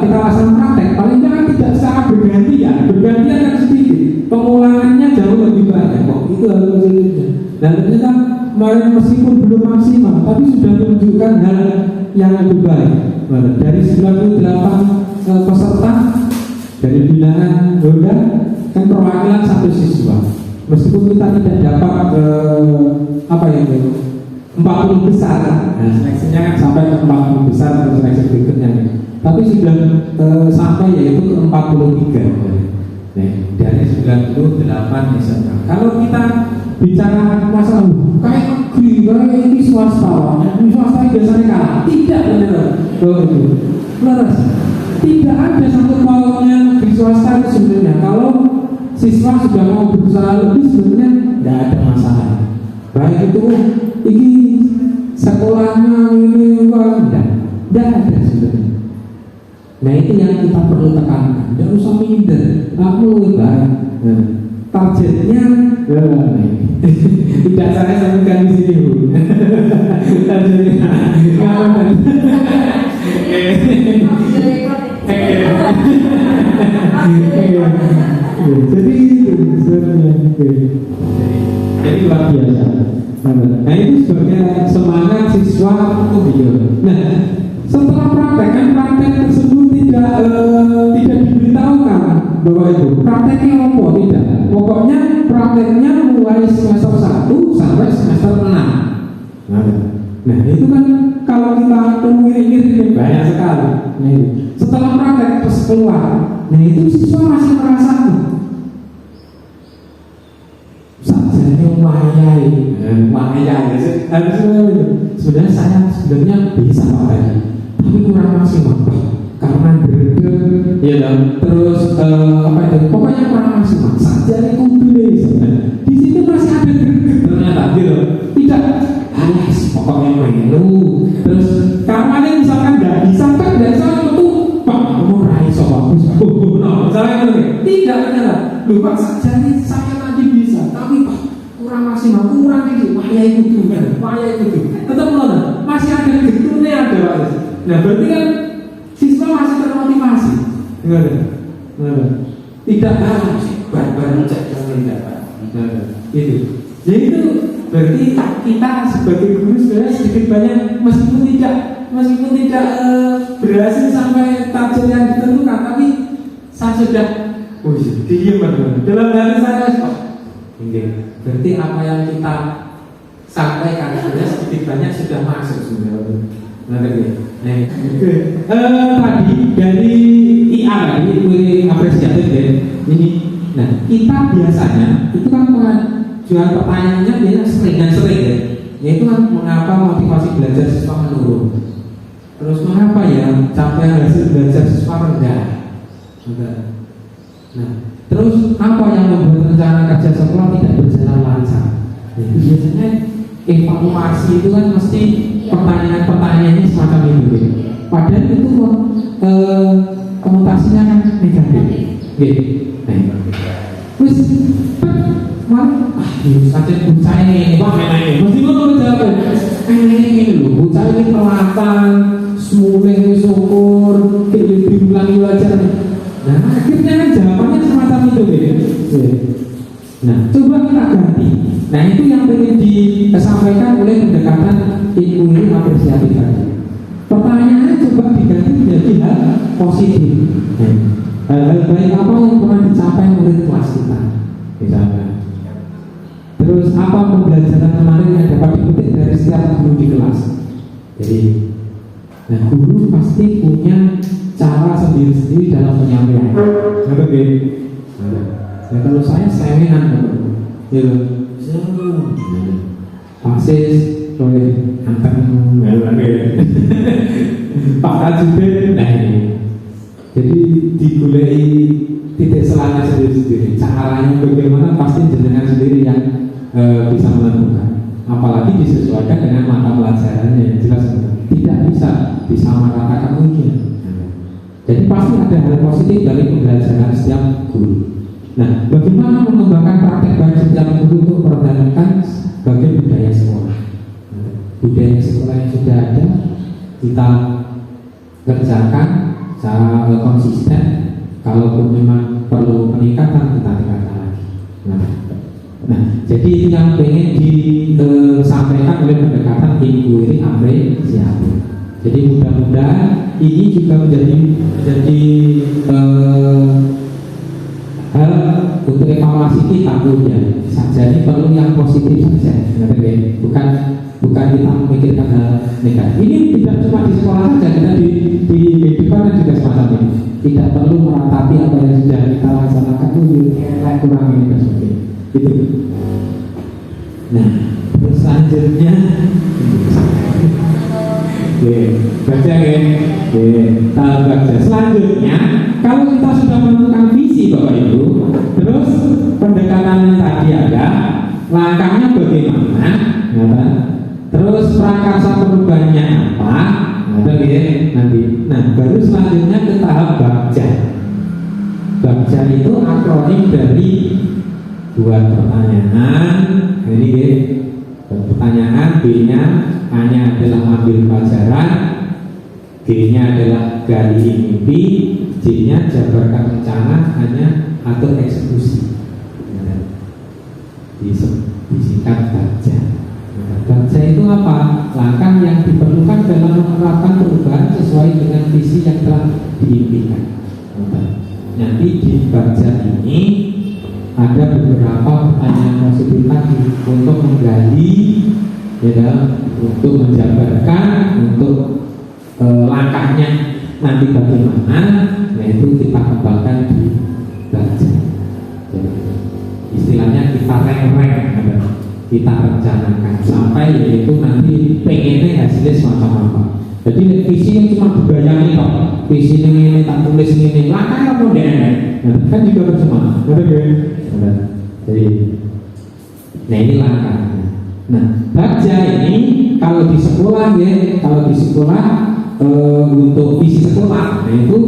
kita laksanakan praktek, paling tidak secara bergantian kan sedikit, pengulangannya jauh lebih banyak kok. Itu hal positifnya. Dan ternyata kemarin meskipun belum maksimal, tapi sudah menunjukkan hal yang lebih baik. Dari 98 peserta dari binaan Buddha kan perwakilan satu siswa. Meskipun kita tidak dapat 40 besar, nah, seleksinya kan sampai ke 40 besar untuk seleksi berikutnya, tapi sudah sampai yaitu ke 43. Nah, dari 98 SMK. Kalau kita bicara masalah kayak negeri, kayak ini swasta biasanya kalah. Tidak benar. Benar. Tidak ada satu maunya negeri swasta itu sebenarnya. Kalau siswa sudah mau berusaha lebih sebenarnya tidak ada masalah. Baik itu ini sekolahnya ini tidak ada sebenarnya. Nah itu yang kita perlu tekankan. Tidak usah minder. Aku lebih baik. Targetnya tidak saya sampaikan di sini Bu. Targetnya jadi itu sebenarnya. Jadi luar biasa. Nah itu sebenarnya semangat siswa untuk hidup. Nah setelah praktek tersebut tidak diberitahukan bahwa itu prakteknya apa tidak. Pokoknya prakteknya mulai semester 1 sampai semester 6. Nah itu kan kalau kita mengiring-iring banyak sekali. Nah, setelah praktek terus keluar, nah itu siswa masih merasa sajane wayai, harus sebenarnya saya bisa Pak tadi, tapi kurang maksimal Pak, karena greget, ya dong. Terus apa itu? Pokoknya kurang maksimal. Sajari kumpul sebenarnya. Di situ masih ada greget ternyata, gitu. Tidak, alas pokoknya melu. Terus kamarnya misalkan nggak bisa kan, nggak bisa itu Pak, kamu raiso bagus. No, misalnya tidak ternyata. Lupa sajari saya tadi bisa, tapi Pak kurang maksimal, kurang ini, wayai kudu kan, wayai kudu. Tetap loh, masih ada getune ada Pak. Nah berarti kan siswa masih termotivasi, tidak harus bareng cek tidak, itu. Jadi itu berarti kita sebagai guru sebenarnya sedikit banyak meskipun tidak berhasil sampai target yang ditentukan, tapi saya sudah diam dalam hati saya kok. Berarti apa yang kita sampaikan sebenarnya sedikit banyak sudah masuk sebenarnya. Tadi dari IA tadi apresiatif ya. Ini, nah kita biasanya itu kan jual pertanyaannya dia sering ya. Yaitu kan mengapa motivasi belajar siswa menurun. Terus mengapa ya capaian hasil belajar siswa rendah. Nah, terus apa yang membuat rencana kerja sekolah tidak berjalan lancar? Itu biasanya evaluasi itu kan mesti pertanyaannya semacam itu. Padahal itu konotasinya kan negatif. Terus saja bocah ini, mesti ngono jawab. Ini lho, bocah ini pelatan, semule syukur, diulangi belajar. Nah, akhirnya kan jawabannya semacam itu gitu. Nah, coba kita ganti. Nah, itu yang ingin disampaikan oleh pendekatan inquiry apresiatif tadi. Pertanyaannya coba diganti menjadi hal positif. Hal-hal baik apa yang pernah dicapai oleh kelas kita, misalnya. Terus apa pembelajaran kemarin yang dapat dipetik dari setiap guru di kelas. Jadi, nah guru pasti punya cara sendiri-sendiri dalam penyampaian. Nah, kalau saya semenan gitu. Pasis oleh antar Pak Tajudin. Nah ini. Jadi digulai titik selanya sendiri-sendiri. Caranya bagaimana pasti jenengan sendiri yang bisa menentukan. Apalagi disesuaikan dengan mata pelajarannya. Jelas tidak bisa disamaratakan mungkin. Jadi pasti ada hal positif dari pembelajaran setiap guru. Nah, bagaimana mengembangkan praktek baik setiap guru untuk mempertahankan sebagai budaya sekolah? Budaya sekolah yang sudah ada kita kerjakan secara konsisten. Kalaupun memang perlu peningkatan kita tingkatkan lagi. Nah, jadi yang ingin disampaikan oleh pendekatan inquiry apresiatif. Jadi mudah-mudahan ini juga menjadi hal untuk evaluasi kita kemudian. Jadi perlu yang positif saja, bukan kita memikirkan hal negatif. Ini tidak cuma di sekolah saja, kita di kehidupan juga semacam ini. Tidak perlu meratapi apa yang sudah kita laksanakan itu kurang ini dan sebagainya. Itu. Nah, terus selanjutnya. Baca ya. Baca. Selanjutnya, kalau kita sudah menentukan visi Bapak Ibu, terus pendekatan tadi ada, langkahnya bagaimana, terus prakarsa perubahannya apa, nanti. Nah, baru selanjutnya ke tahap bagja. Bagja itu akronim dari dua pertanyaan. Ini pertanyaan, B-nya A-nya adalah ambil pelajaran, G-nya adalah gali mimpi, J-nya jabarkan rencana, hanya atur eksekusi. Disingkat baca. Baca itu apa? Langkah yang diperlukan dalam menerapkan perubahan sesuai dengan visi yang telah diimpikan. Nanti di baca ini ada beberapa pertanyaan positif tadi untuk menggali, ya, untuk menjabarkan, untuk langkahnya nanti bagaimana, yaitu kita kembangkan di baca. Jadi, istilahnya kita rank-rank, kita rencanakan sampai yaitu nanti pengennya hasilnya semacam apa. Jadi visi yang cuma dibayangin kok, visi ini tak tulis ini, langkah kamu deh, kan juga percuma, betul kan? Jadi, nah ini langkahnya. Nah, baca ini kalau di sekolah ya, untuk visi sekolah, nah itu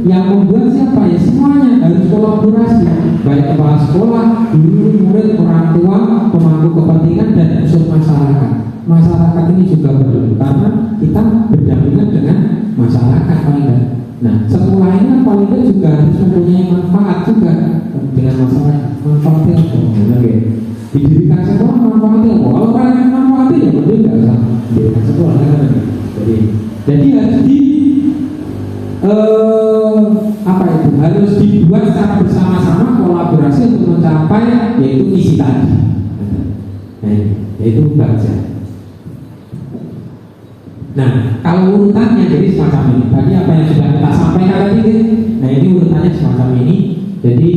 yang membuat siapa ya, semuanya harus kolaborasi, baik kepala sekolah, guru, murid, orang tua, pemangku kepentingan dan unsur masyarakat. Masyarakat ini juga perlu karena kita berdampingan dengan masyarakat paling tidak. Nah, sekolah ini paling tidak juga harus mempunyai manfaat juga dengan masyarakat. Manfaatnya apa? Didirikan sekolah manfaatnya apa? Kalau orang manfaatnya ya berarti tidak usah didirikan sekolah kan? Jadi harus harus dibuat secara bersama-sama kolaborasi untuk mencapai yaitu visi tadi. Nah, yaitu baca. Nah, kalau urutannya jadi semacam ini. Tadi apa yang sudah kita sampaikan tadi, nah ini urutannya semacam ini. Jadi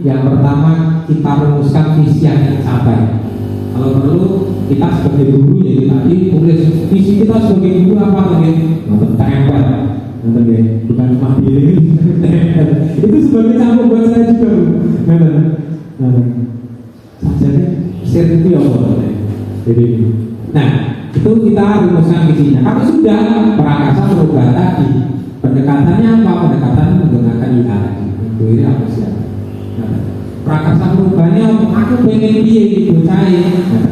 yang pertama kita rumuskan visi yang kita capai. Kalau perlu kita sebagai guru jadi tadi tulis visi kita sebagai guru apa tadi? Nonton tempel, bukan cuma pilih. Itu sebagai cambuk buat saya juga. Jadi itu ya jadi. Nah, itu kita rumuskan visinya. Kalau sudah prakarsa perubahan tadi, pendekatannya apa? Pendekatan menggunakan IAI. Ini apa sih? Prakarsa perubahannya aku pengen piye gitu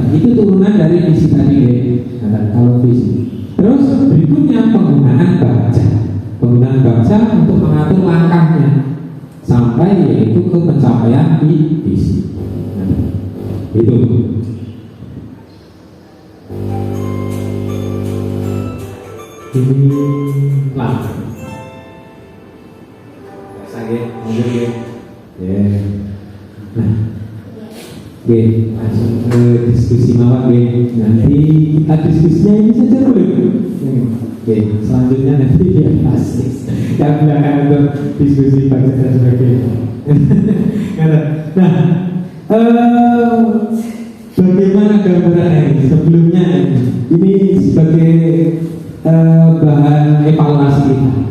itu turunan dari visi tadi kalau visi. Terus berikutnya penggunaan baca untuk mengatur langkahnya sampai yaitu ke pencapaian di visi. Itu. Ini lah. Saya mundur ya. Ya. Nah, langsung ke diskusi mawar nanti kita diskusinya ini saja dulu. Selanjutnya nanti dia pasti yang belakang untuk diskusi baca dan sebagainya. Nah, bagaimana gambaran ini sebelumnya ini sebagai bahan evaluasi kita.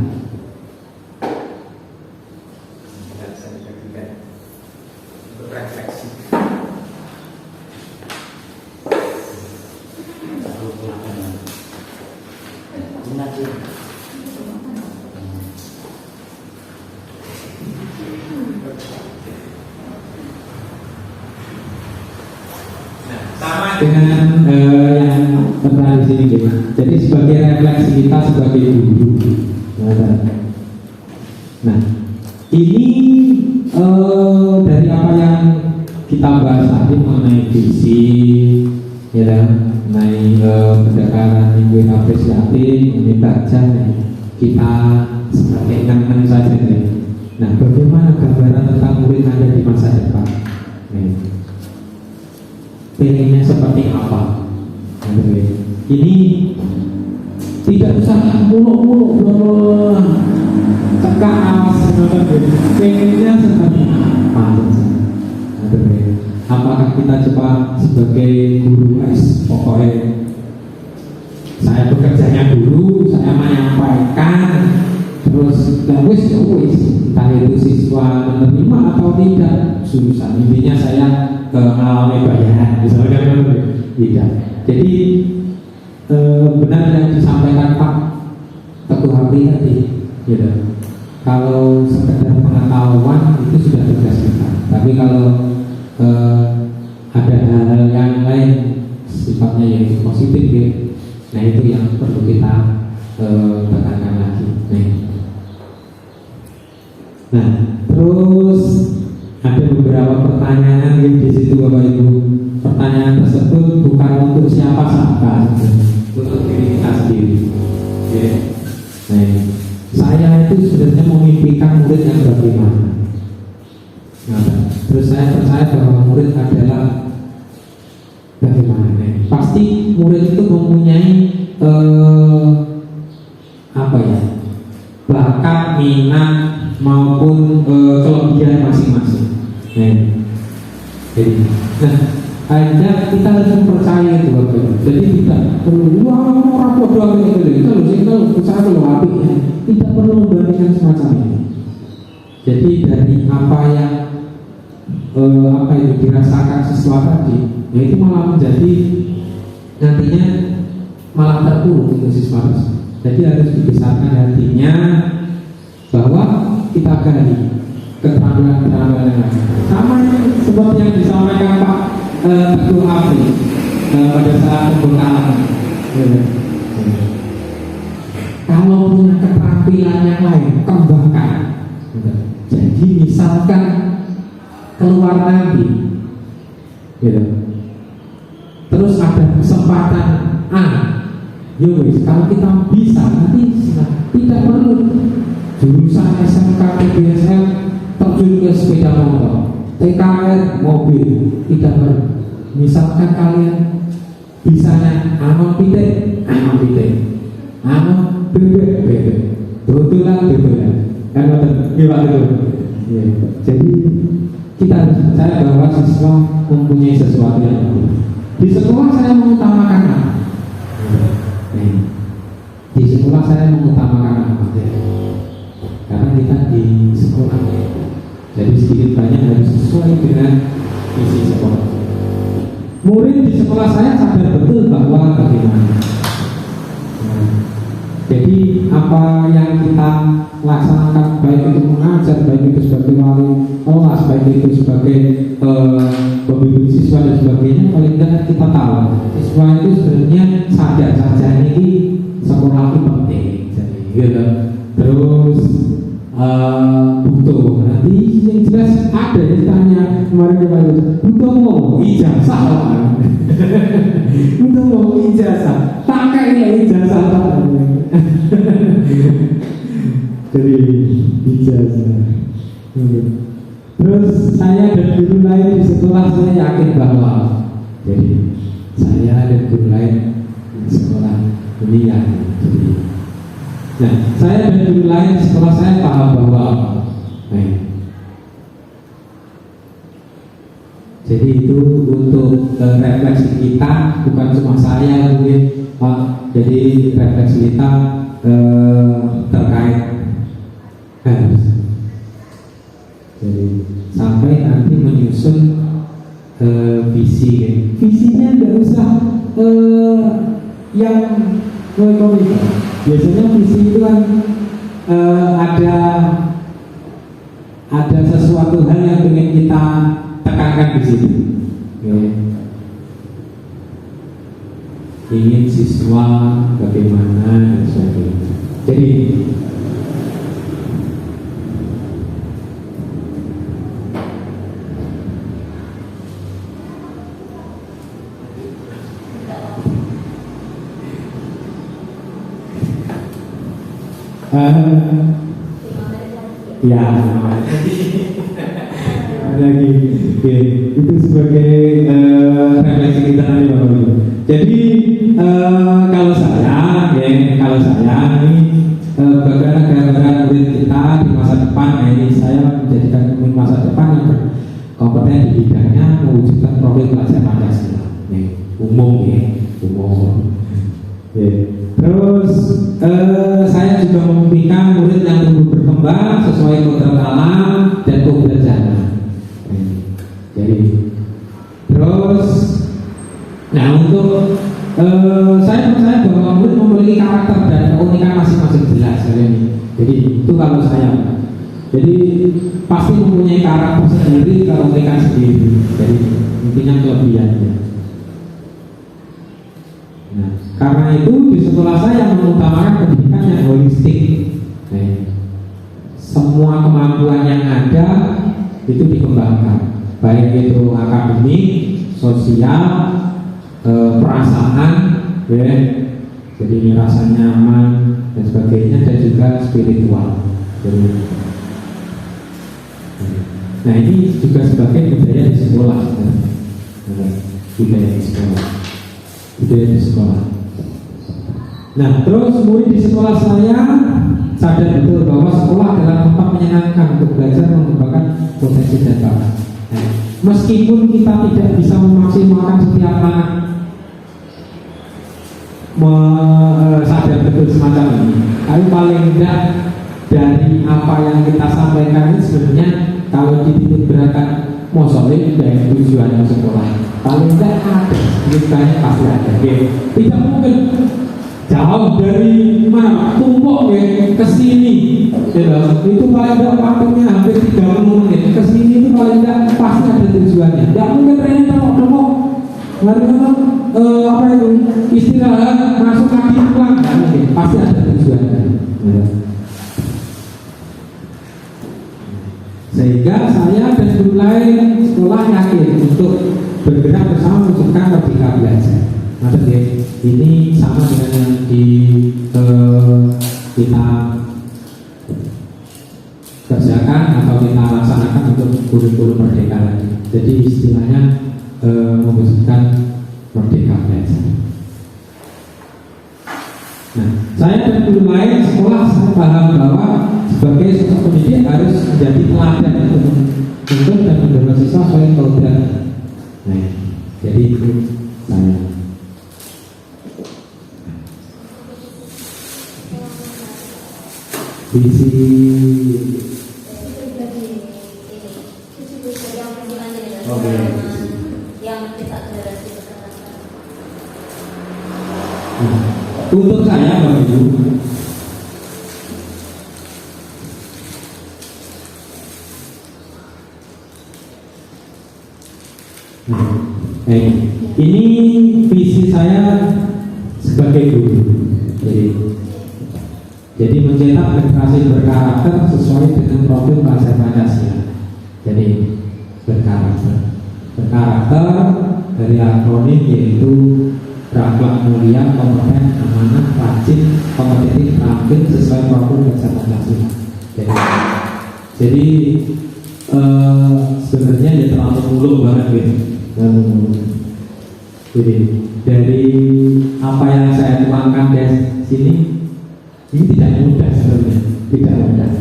Dengan yang tertera di sini gitu. Jadi sebagai refleksi kita sebagai guru. Nah, ini dari apa yang kita bahas tadi mengenai visi, ya, mengenai pendekatan minggu apresiatif, mengenai baca, kita sebagai ingat saja. Nah, bagaimana gambaran tentang murid Anda di masa depan? Pengennya seperti apa? Ini tidak usah muluk-muluk cekak awas pengennya seperti apa? Apakah kita coba sebagai guru pokoknya saya bekerjanya dulu, saya menyampaikan terus entah itu siswa menerima atau tidak jurusan intinya saya mengalami bayaran misalnya tidak. Jadi benar yang disampaikan Pak Teguh Hamdi tadi, ya. Kalau sekedar pengetahuan itu sudah tugas kita. Tapi kalau ada hal-hal yang lain sifatnya yang positif, ya, nah itu yang perlu kita tekankan lagi. Nah, terus ada beberapa pertanyaan yang di situ Bapak Ibu. Pertanyaan tersebut bukan untuk siapa-siapa, untuk diri kita sendiri. Ya. Nah, saya itu sebenarnya memimpikan murid yang bagaimana. Nah, terus saya percaya bahwa murid adalah bagaimana. Pasti murid itu mempunyai bakat, minat maupun kelebihan masing-masing. Jadi, Hanya kita harus mempercayai itu Bapak Ibu. Jadi tidak perlu orang bodoh itu kalau usaha kalau apinya tidak perlu membandingkan semacam ini. Jadi dari apa yang itu dirasakan siswa tadi, ya itu malah menjadi nantinya malah terpuruk untuk siswa tersebut. Jadi harus dibesarkan hatinya bahwa kita gali keterampilan yang lain. Sama seperti yang disampaikan Pak Teguh Afri pada saat pembekalan. Kalau punya keterampilan yang lain, kembangkan. Jadi misalkan keluar nanti, terus ada kesempatan wis, kalau kita bisa nanti tidak perlu jurusan SMK PBSM terjun ke sepeda motor, TKR mobil, tidak perlu. Misalkan kalian bisanya anon pitik, anon bebek, dodolan, kan betul. Jadi kita harus percaya bahwa siswa mempunyai sesuatu yang bagus. Di sekolah saya mengutamakan apa? Di sekolah saya mengutamakan apa? Karena kita di sekolah, jadi sedikit banyak harus sesuai dengan isi sekolah. Murid di sekolah saya sadar betul bahwa bagaimana. Jadi apa yang kita laksanakan, baik itu mengajar, baik itu sebagai wali kelas, baik itu sebagai pembimbing siswa dan sebagainya, paling tidak kita tahu siswa itu sebenarnya sadar saja ini sekolah itu penting. Jadi, gitu. Terus butuh nanti yang jelas ada yang ditanya kemarin butuh mau ijazah butuh mau ijazah tak kayak ijazah jadi ijazah. Terus saya dan guru lain di sekolah saya yakin bahwa jadi saya dan guru lain di sekolah ini yakin. Nah, saya dan guru lain di sekolah saya paham bahwa jadi itu untuk refleksi kita, bukan cuma saya mungkin Pak. Jadi refleksi kita terkait harus. Jadi sampai nanti menyusun visi. Visinya nggak usah yang biasanya visi itu kan ada sesuatu hal yang ingin kita tekankan di situ. Ingin siswa bagaimana dan sebagainya. Jadi ya lagi itu sebagai refleksi kita nanti Bapak Ibu. Jadi kalau saya ini bagaimana gambaran murid kita di masa depan, ini saya menjadikan masa depan yang berkompeten di bidangnya mewujudkan profil pelajar Pancasila umum. Terus saya juga memimpikan murid yang tumbuh berkembang sesuai kodrat alam dan pembelajaran. Jadi terus, nah untuk saya percaya bahwa murid memiliki karakter dan keunikan masing-masing jelas ini. Jadi itu kalau saya, jadi pasti mempunyai karakter sendiri, keunikan sendiri. Jadi intinya kelebihannya. Nah, karena itu di sekolah saya mengutamakan pendidikan yang holistik. Semua kemampuan yang ada itu dikembangkan, baik itu akademik, sosial, perasaan, jadi rasa nyaman dan sebagainya, dan juga spiritual. Nah ini juga sebagai budaya di sekolah, budaya di sekolah. Nah terus murid di sekolah saya sadar betul bahwa sekolah adalah tempat menyenangkan untuk belajar mengembangkan potensi dan bakat. meskipun kita tidak bisa memaksimalkan setiap anak sadar betul semacam ini, tapi paling tidak dari apa yang kita sampaikan sebenarnya kalau dititik beratkan mosolim dari tujuannya sekolah, paling tidak ada ceritanya pasti ada. Tidak mungkin jauh dari mana tumpuk ke sini, itu paling tidak waktunya hampir 30 menit ke sini, itu paling tidak pasti ada tujuannya. Tidak mungkin ternyata mau apa itu istirahat masuk lagi pulang, pasti ada tujuannya. Sehingga saya dan guru lain sekolah yakin untuk bergerak bersama menunjukkan Merdeka Belajar. Maksudnya ini sama dengan yang kita kerjakan atau kita laksanakan untuk kurikulum Merdeka lagi. Jadi istilahnya mewujudkan Merdeka Belajar. Nah, saya dan guru lain sekolah saya paham bahwa sebagai sosok pendidik harus menjadi teladan untuk dan mendorong siswa saling teladan. Nah, jadi itu saya. Visi untuk saya Bapak Ibu, ini visi saya sebagai guru. Jadi mencetak generasi berkarakter sesuai dengan profil bangsa Pancasila. Jadi berkarakter dari akronim yaitu berakhlak mulia, kompeten, amanah, rajin, kompetitif, terampil sesuai profil bangsa Pancasila. Jadi sebenarnya ya terlalu muluk banget gitu. Jadi dari apa yang saya tuangkan dari sini, ini tidak mudah sebenarnya, tidak mudah.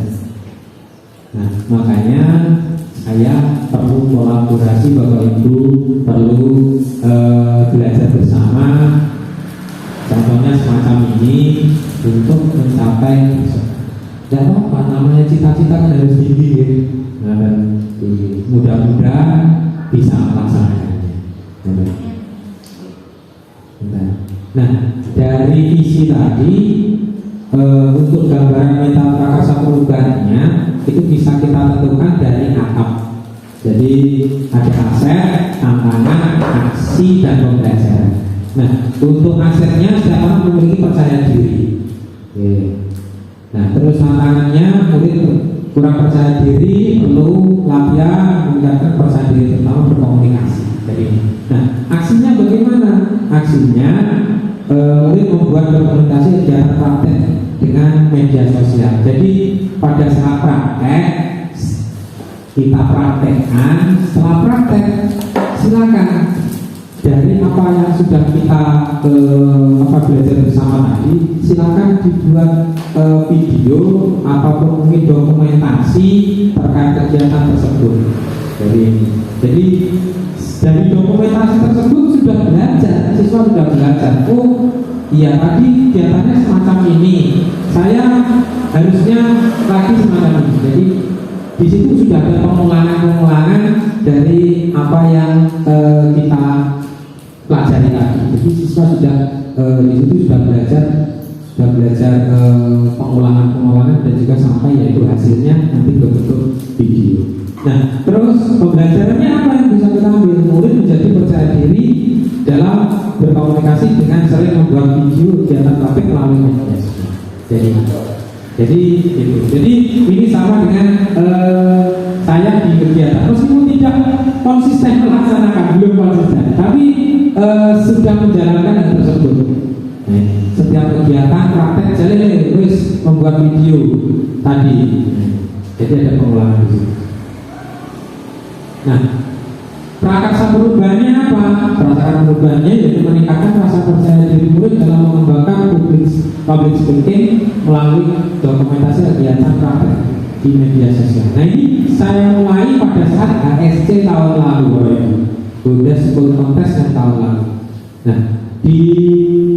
Nah, makanya saya perlu kolaborasi Bapak Ibu, perlu belajar bersama. Contohnya semacam ini untuk mencapai, tidak apa namanya cita-cita kan harus tinggi ya. Nah, dan mudah-mudahan bisa melaksanakannya. Nah, dari visi tadi untuk gambaran meta prakarsa perubahannya itu bisa kita tentukan dari atap. Jadi ada aset, tantangan, aksi, dan pembelajaran. Nah, untuk asetnya setiap orang memiliki percaya diri. Nah, terus tantangannya murid kurang percaya diri, perlu latihan meningkatkan percaya diri terutama berkomunikasi. Nah, aksinya bagaimana? Aksinya murid membuat dokumentasi kegiatan praktek dengan media sosial. Jadi pada saat praktek kita praktekkan, setelah praktek silakan dari apa yang sudah kita belajar bersama tadi, silakan dibuat video ataupun mungkin dokumentasi terkait kegiatan tersebut. Jadi dari dokumentasi tersebut sudah belajar, siswa sudah belajar. Oh, iya tadi kegiatannya semacam ini. Saya harusnya lagi semacam ini. Jadi di situ sudah ada pengulangan dari apa yang kita pelajari tadi. Jadi siswa sudah di situ sudah belajar pengulangan dan juga sampai yaitu hasilnya nanti berbentuk video. Nah, terus pembelajarannya apa yang bisa kita ambil? Murid menjadi percaya diri dalam berkomunikasi dengan sering membuat video kegiatan praktik melalui media sosial. Jadi itu. Jadi ini sama dengan saya di kegiatan. Meskipun tidak konsisten melaksanakan, belum konsisten, tapi sudah menjalankan hal tersebut. Setiap kegiatan praktek jalan terus membuat video tadi. Jadi ada pengulangan di situ. Nah, prakarsa perubahannya apa? Prakarsa perubahannya yaitu meningkatkan rasa percaya diri murid dalam mengembangkan public speaking melalui dokumentasi kegiatan praktek di media sosial. Nah ini saya mulai pada saat HSC tahun lalu, Bunda School Contest yang tahun lalu. Nah di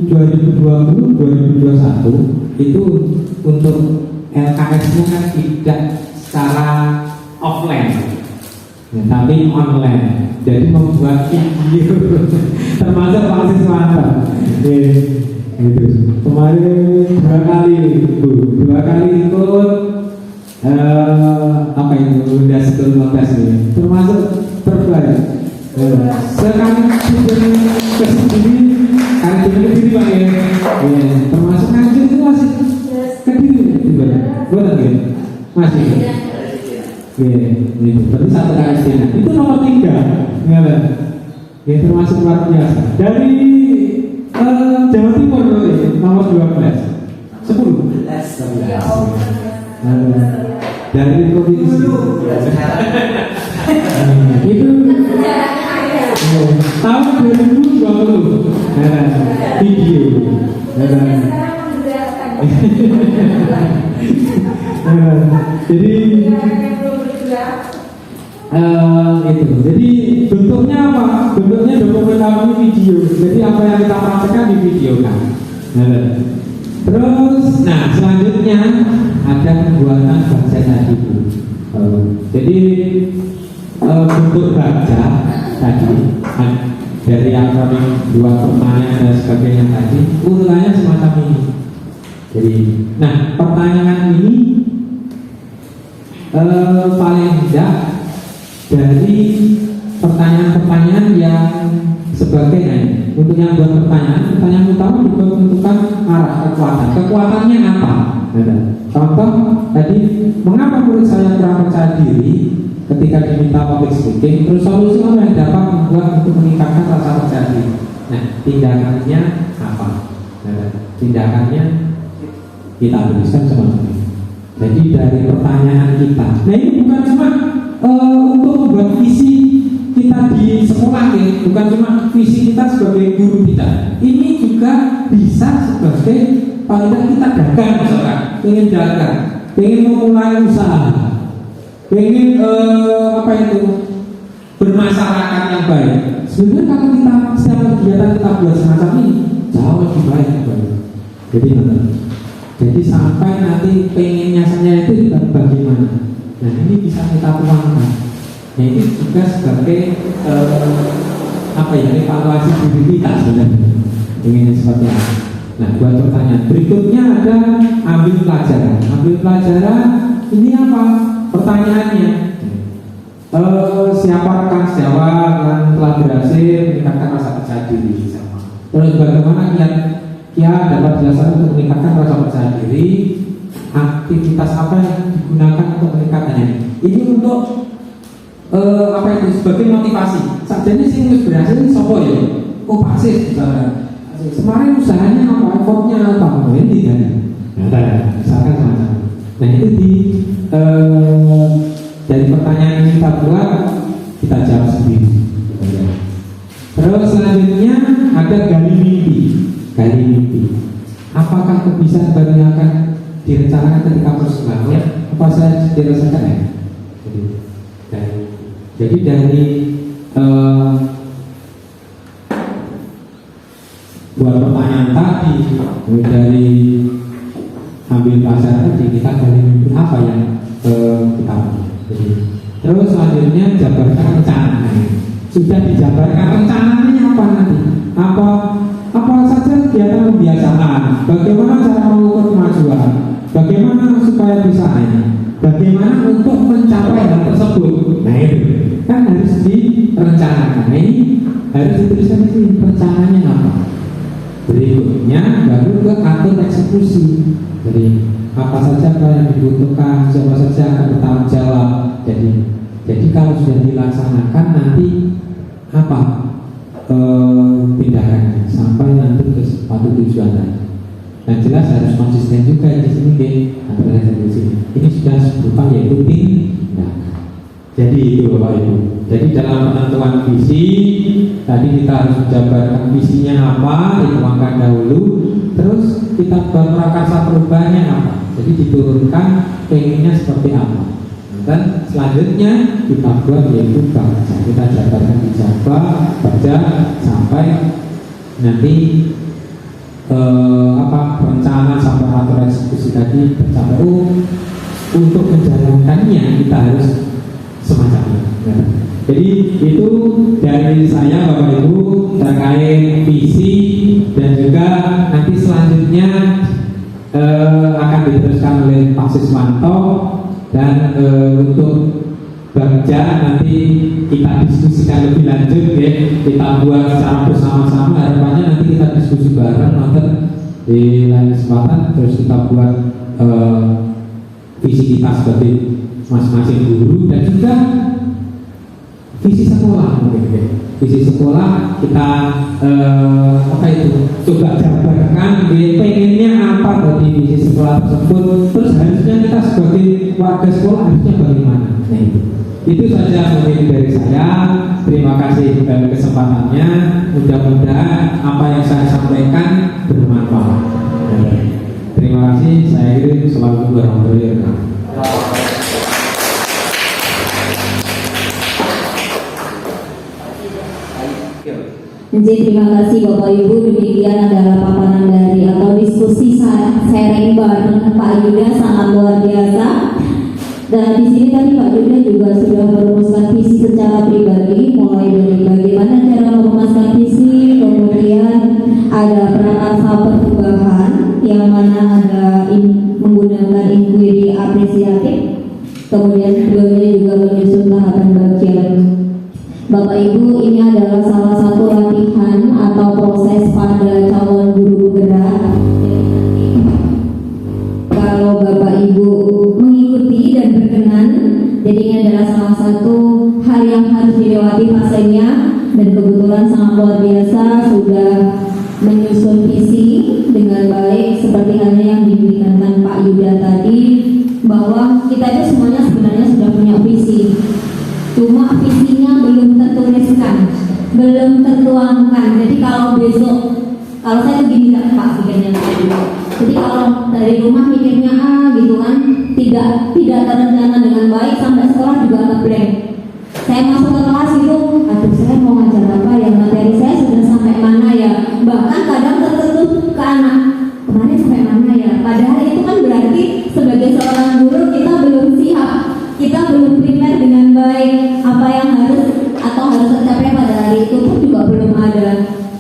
2020-2021 itu untuk LKS-nya kan tidak secara offline, ya, tapi online. Jadi membuat video termasuk mahasiswa. Gitu. Kemarin 2 kali ikut apa itu Bunda School Contest ini, termasuk terbaik. Sekali kesini kali ini Pak ya, termasuk ngaji itu masih kediri, betul ya, masih. Itu berarti 1 kali sini. Itu nomor 3, ya termasuk luar biasa. Dari Jawa Timur nomor 12, 10. Dari provinsi itu tahun 2020 video jadi itu. Jadi bentuknya apa? Bentuknya dokumentasi video. Jadi apa yang kita praktekkan di video kan. Terus, nah selanjutnya ada pembuatan baca tadi. Jadi bentuk baca tadi dari akronim 2 pertanyaan dan sebagainya tadi urutannya semacam ini. Jadi, nah pertanyaan ini paling tidak dari pertanyaan-pertanyaan yang sebagainya. Untuk yang buat pertanyaan utama juga menentukan arah kekuatannya apa. Contoh tadi, mengapa menurut saya kurang percaya diri ketika diminta public speaking, terus solusi apa yang dapat membuat untuk meningkatkan rasa percaya diri. Nah, tindakannya apa? Tindakannya kita tuliskan semuanya. Jadi dari pertanyaan kita, nah ini bukan cuma untuk membuat visi kita di sekolah ya, bukan cuma visi kita sebagai guru kita. Ini juga bisa sebagai paling tidak kita dagang misalkan, pengen memulai usaha, pengen apa itu bermasyarakat yang baik. Sebenarnya kalau kita setiap kegiatan kita buat semacam ini jauh lebih baik. Jadi sampai nanti pengennya saya itu bagaimana. Nah ini bisa kita tuangkan. Nah ini juga sebagai apa ya, evaluasi diri kita sebenarnya. Pengennya seperti apa. Nah buat pertanyaan berikutnya ada ambil pelajaran. Ambil pelajaran ini apa? Pertanyaannya siapa rekan sejawat yang telah berhasil meningkatkan rasa percaya diri sama. Terus bagaimana Kia dapat dijelaskan untuk meningkatkan rasa percaya diri, aktivitas apa yang digunakan untuk meningkatkannya. Ini untuk apa itu sebagai motivasi. Sajane sing wis berhasil ini sopo ya? Oh Paksis misalnya. Kemarin usahanya apa? Effortnya apa? Ini kan? Misalkan semacam. Nah itu dari pertanyaan yang kita buat kita jawab sendiri. Terus selanjutnya ada gali mimpi. Apakah kebiasaan baru yang akan direncanakan ketika persilangan? Apa saya dirasakan ya? Jadi dari buat pertanyaan tadi, dari ambil pelajaran tadi, kita gali mimpi apa yang kita punya. Terus selanjutnya jabarkan rencana. Sudah dijabarkan rencananya apa nanti? Apa saja kegiatan pembiasaan? Bagaimana cara mengukur kemajuan? Bagaimana supaya bisa ini? Bagaimana untuk mencapai hal tersebut? Nah itu kan harus direncanakan. Nah ini harus dituliskan itu rencananya apa? Berikutnya baru ke atur eksekusi. Jadi apa saja yang dibutuhkan, siapa saja akan bertanggung jawab. Jadi kalau sudah dilaksanakan nanti apa tindakannya sampai nanti ke suatu tujuan tadi. Nah jelas harus konsisten juga di sini di sini. Ini sudah berupa yaitu tindakan. Jadi itu Bapak Ibu. Jadi dalam penentuan visi tadi kita harus menjabarkan visinya apa, dituangkan dahulu. terus kita buat prakarsa perubahannya apa, jadi diturunkan pengennya seperti apa. Dan selanjutnya kita buat yaitu baca, kita jabarkan di Jawa, baca sampai nanti rencana sampai atur eksekusi tadi tercapai. Untuk menjalankannya kita harus semacam ini. Jadi itu dari saya Bapak Ibu terkait visi, dan juga nanti selanjutnya akan diteruskan oleh Pak Siswanto. Dan untuk baca nanti kita diskusikan lebih lanjut ya, kita buat secara bersama-sama. Harapannya nanti kita diskusi bareng nonton di lain kesempatan, terus kita buat visi kita sebagai masing-masing guru, dan juga visi sekolah mungkin ya. Visi sekolah kita coba jabarkan pengennya apa dari visi sekolah tersebut, terus harusnya kita sebagai warga sekolah harusnya bagaimana. Nah itu saja mungkin dari saya. Terima kasih kesempatannya, mudah-mudahan apa yang saya sampaikan bermanfaat. Terima kasih, saya kirim. Assalamualaikum warahmatullahi wabarakatuh. Jadi terima kasih Bapak Ibu, demikian adalah paparan dari atau diskusi sharing bareng Pak Yuda, sangat luar biasa. Dan di sini tadi Pak Yuda juga sudah merumuskan visi secara pribadi, mulai dari bagaimana cara merumuskan visi, kemudian ada prakarsa perubahan yang mana ada menggunakan inquiry apresiatif, kemudian keduanya juga menyusun tahapan bagian. Bapak Ibu, ini adalah salah satu latihan atau proses pada calon guru penggerak. Kalau Bapak Ibu mengikuti dan berkenan, jadi ini adalah salah satu hal yang harus dilewati fasenya. Dan kebetulan sangat luar biasa sudah menyusun visi dengan baik, seperti halnya yang diberikan Pak Yuda tadi, bahwa kita itu semuanya sebenarnya sudah punya visi. Cuma visinya belum tertuliskan, belum tertuangkan. Jadi kalau besok, kalau saya begini Pak pikirnya, jadi kalau dari rumah mikirnya gitu kan, tidak terencana dengan baik, sampai sekolah juga ngeblank. Saya masuk ke kelas itu, aduh saya mau ngajar apa ya, materi saya sudah sampai mana ya. Bahkan kadang tertutup ke anak, kemarin sampai mana ya. Padahal itu kan berarti sebagai seorang guru kita belum siap, kita belum prepare dengan baik. Apa yang harus atau harus tercapai pada hari itu pun juga belum ada.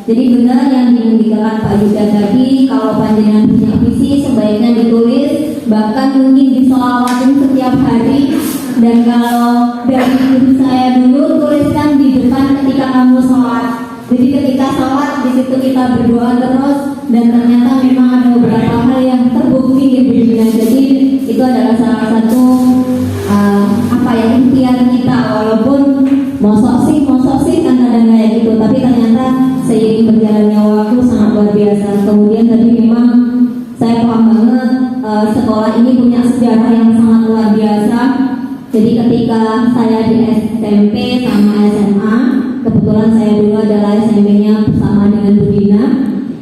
Jadi benar yang dikatakan Pak Yuda tadi, kalau panjenengan punya visi sebaiknya ditulis, bahkan mungkin diselawatin setiap hari. Dan kalau dari guru saya dulu, tuliskan di depan ketika kamu sholat. Jadi ketika sholat di situ kita berdoa terus, dan ternyata memang ada beberapa hal yang terbukti di dunia. Jadi itu adalah salah satu ikhtiar kita, walaupun mosok sih kan kadang kayak gitu, tapi ternyata seiring berjalannya waktu sangat luar biasa. Kemudian tadi memang saya paham banget sekolah ini punya sejarah yang sangat luar biasa. Jadi ketika saya di SMP sama SMA, kebetulan saya dulu adalah SMP-nya bersama dengan Bu Dina.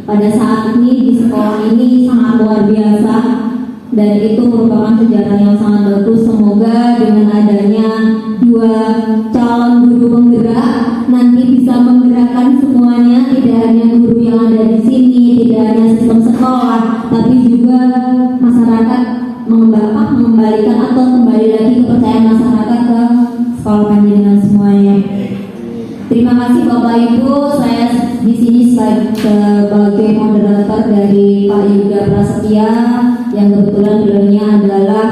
Pada saat ini di sekolah ini sangat luar biasa, dan itu merupakan sejarah yang sangat bagus. Semoga dengan adanya 2 calon guru penggerak nanti bisa menggerakkan semuanya, tidak hanya guru yang ada di sini, tidak hanya sistem sekolah, tapi juga masyarakat mengembalikan atau kembali lagi kepercayaan masyarakat ke sekolah panjenengan semuanya. Terima kasih Bapak Ibu, saya di sini sebagai moderator dari Pak Yuda Prasetya, yang kebetulan beliaunya adalah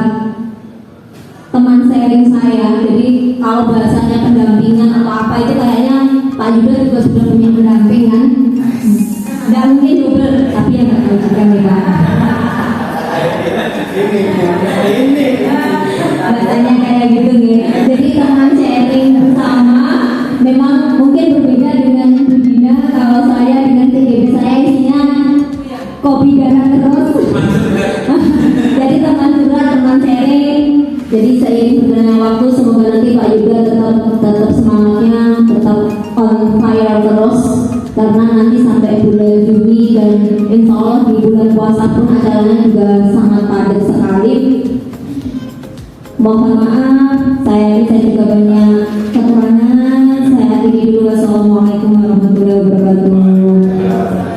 teman sharing saya. Jadi kalau bahasanya pendampingan atau apa itu kayaknya Pak Yuda juga sudah punya pendamping kan? Nggak mungkin double, tapi ya nggak tahu juga nih Pak. Bahasanya kayak gitu nih. Jadi teman sharing bersama. Memang mungkin berbeda dengan Bu Dina. Kalau saya dengan TGB saya isinya kopi darah terus. Jadi teman curhat, teman sharing. Jadi seiring berjalannya waktu, semoga nanti Pak Yuda tetap semangatnya, tetap on fire terus, karena nanti sampai bulan Juni dan insya Allah di bulan puasa pun acaranya juga sangat padat sekali. Mohon maaf, saya juga banyak kekurangan. Saya akhiri dulu. Wassalamualaikum warahmatullahi wabarakatuh.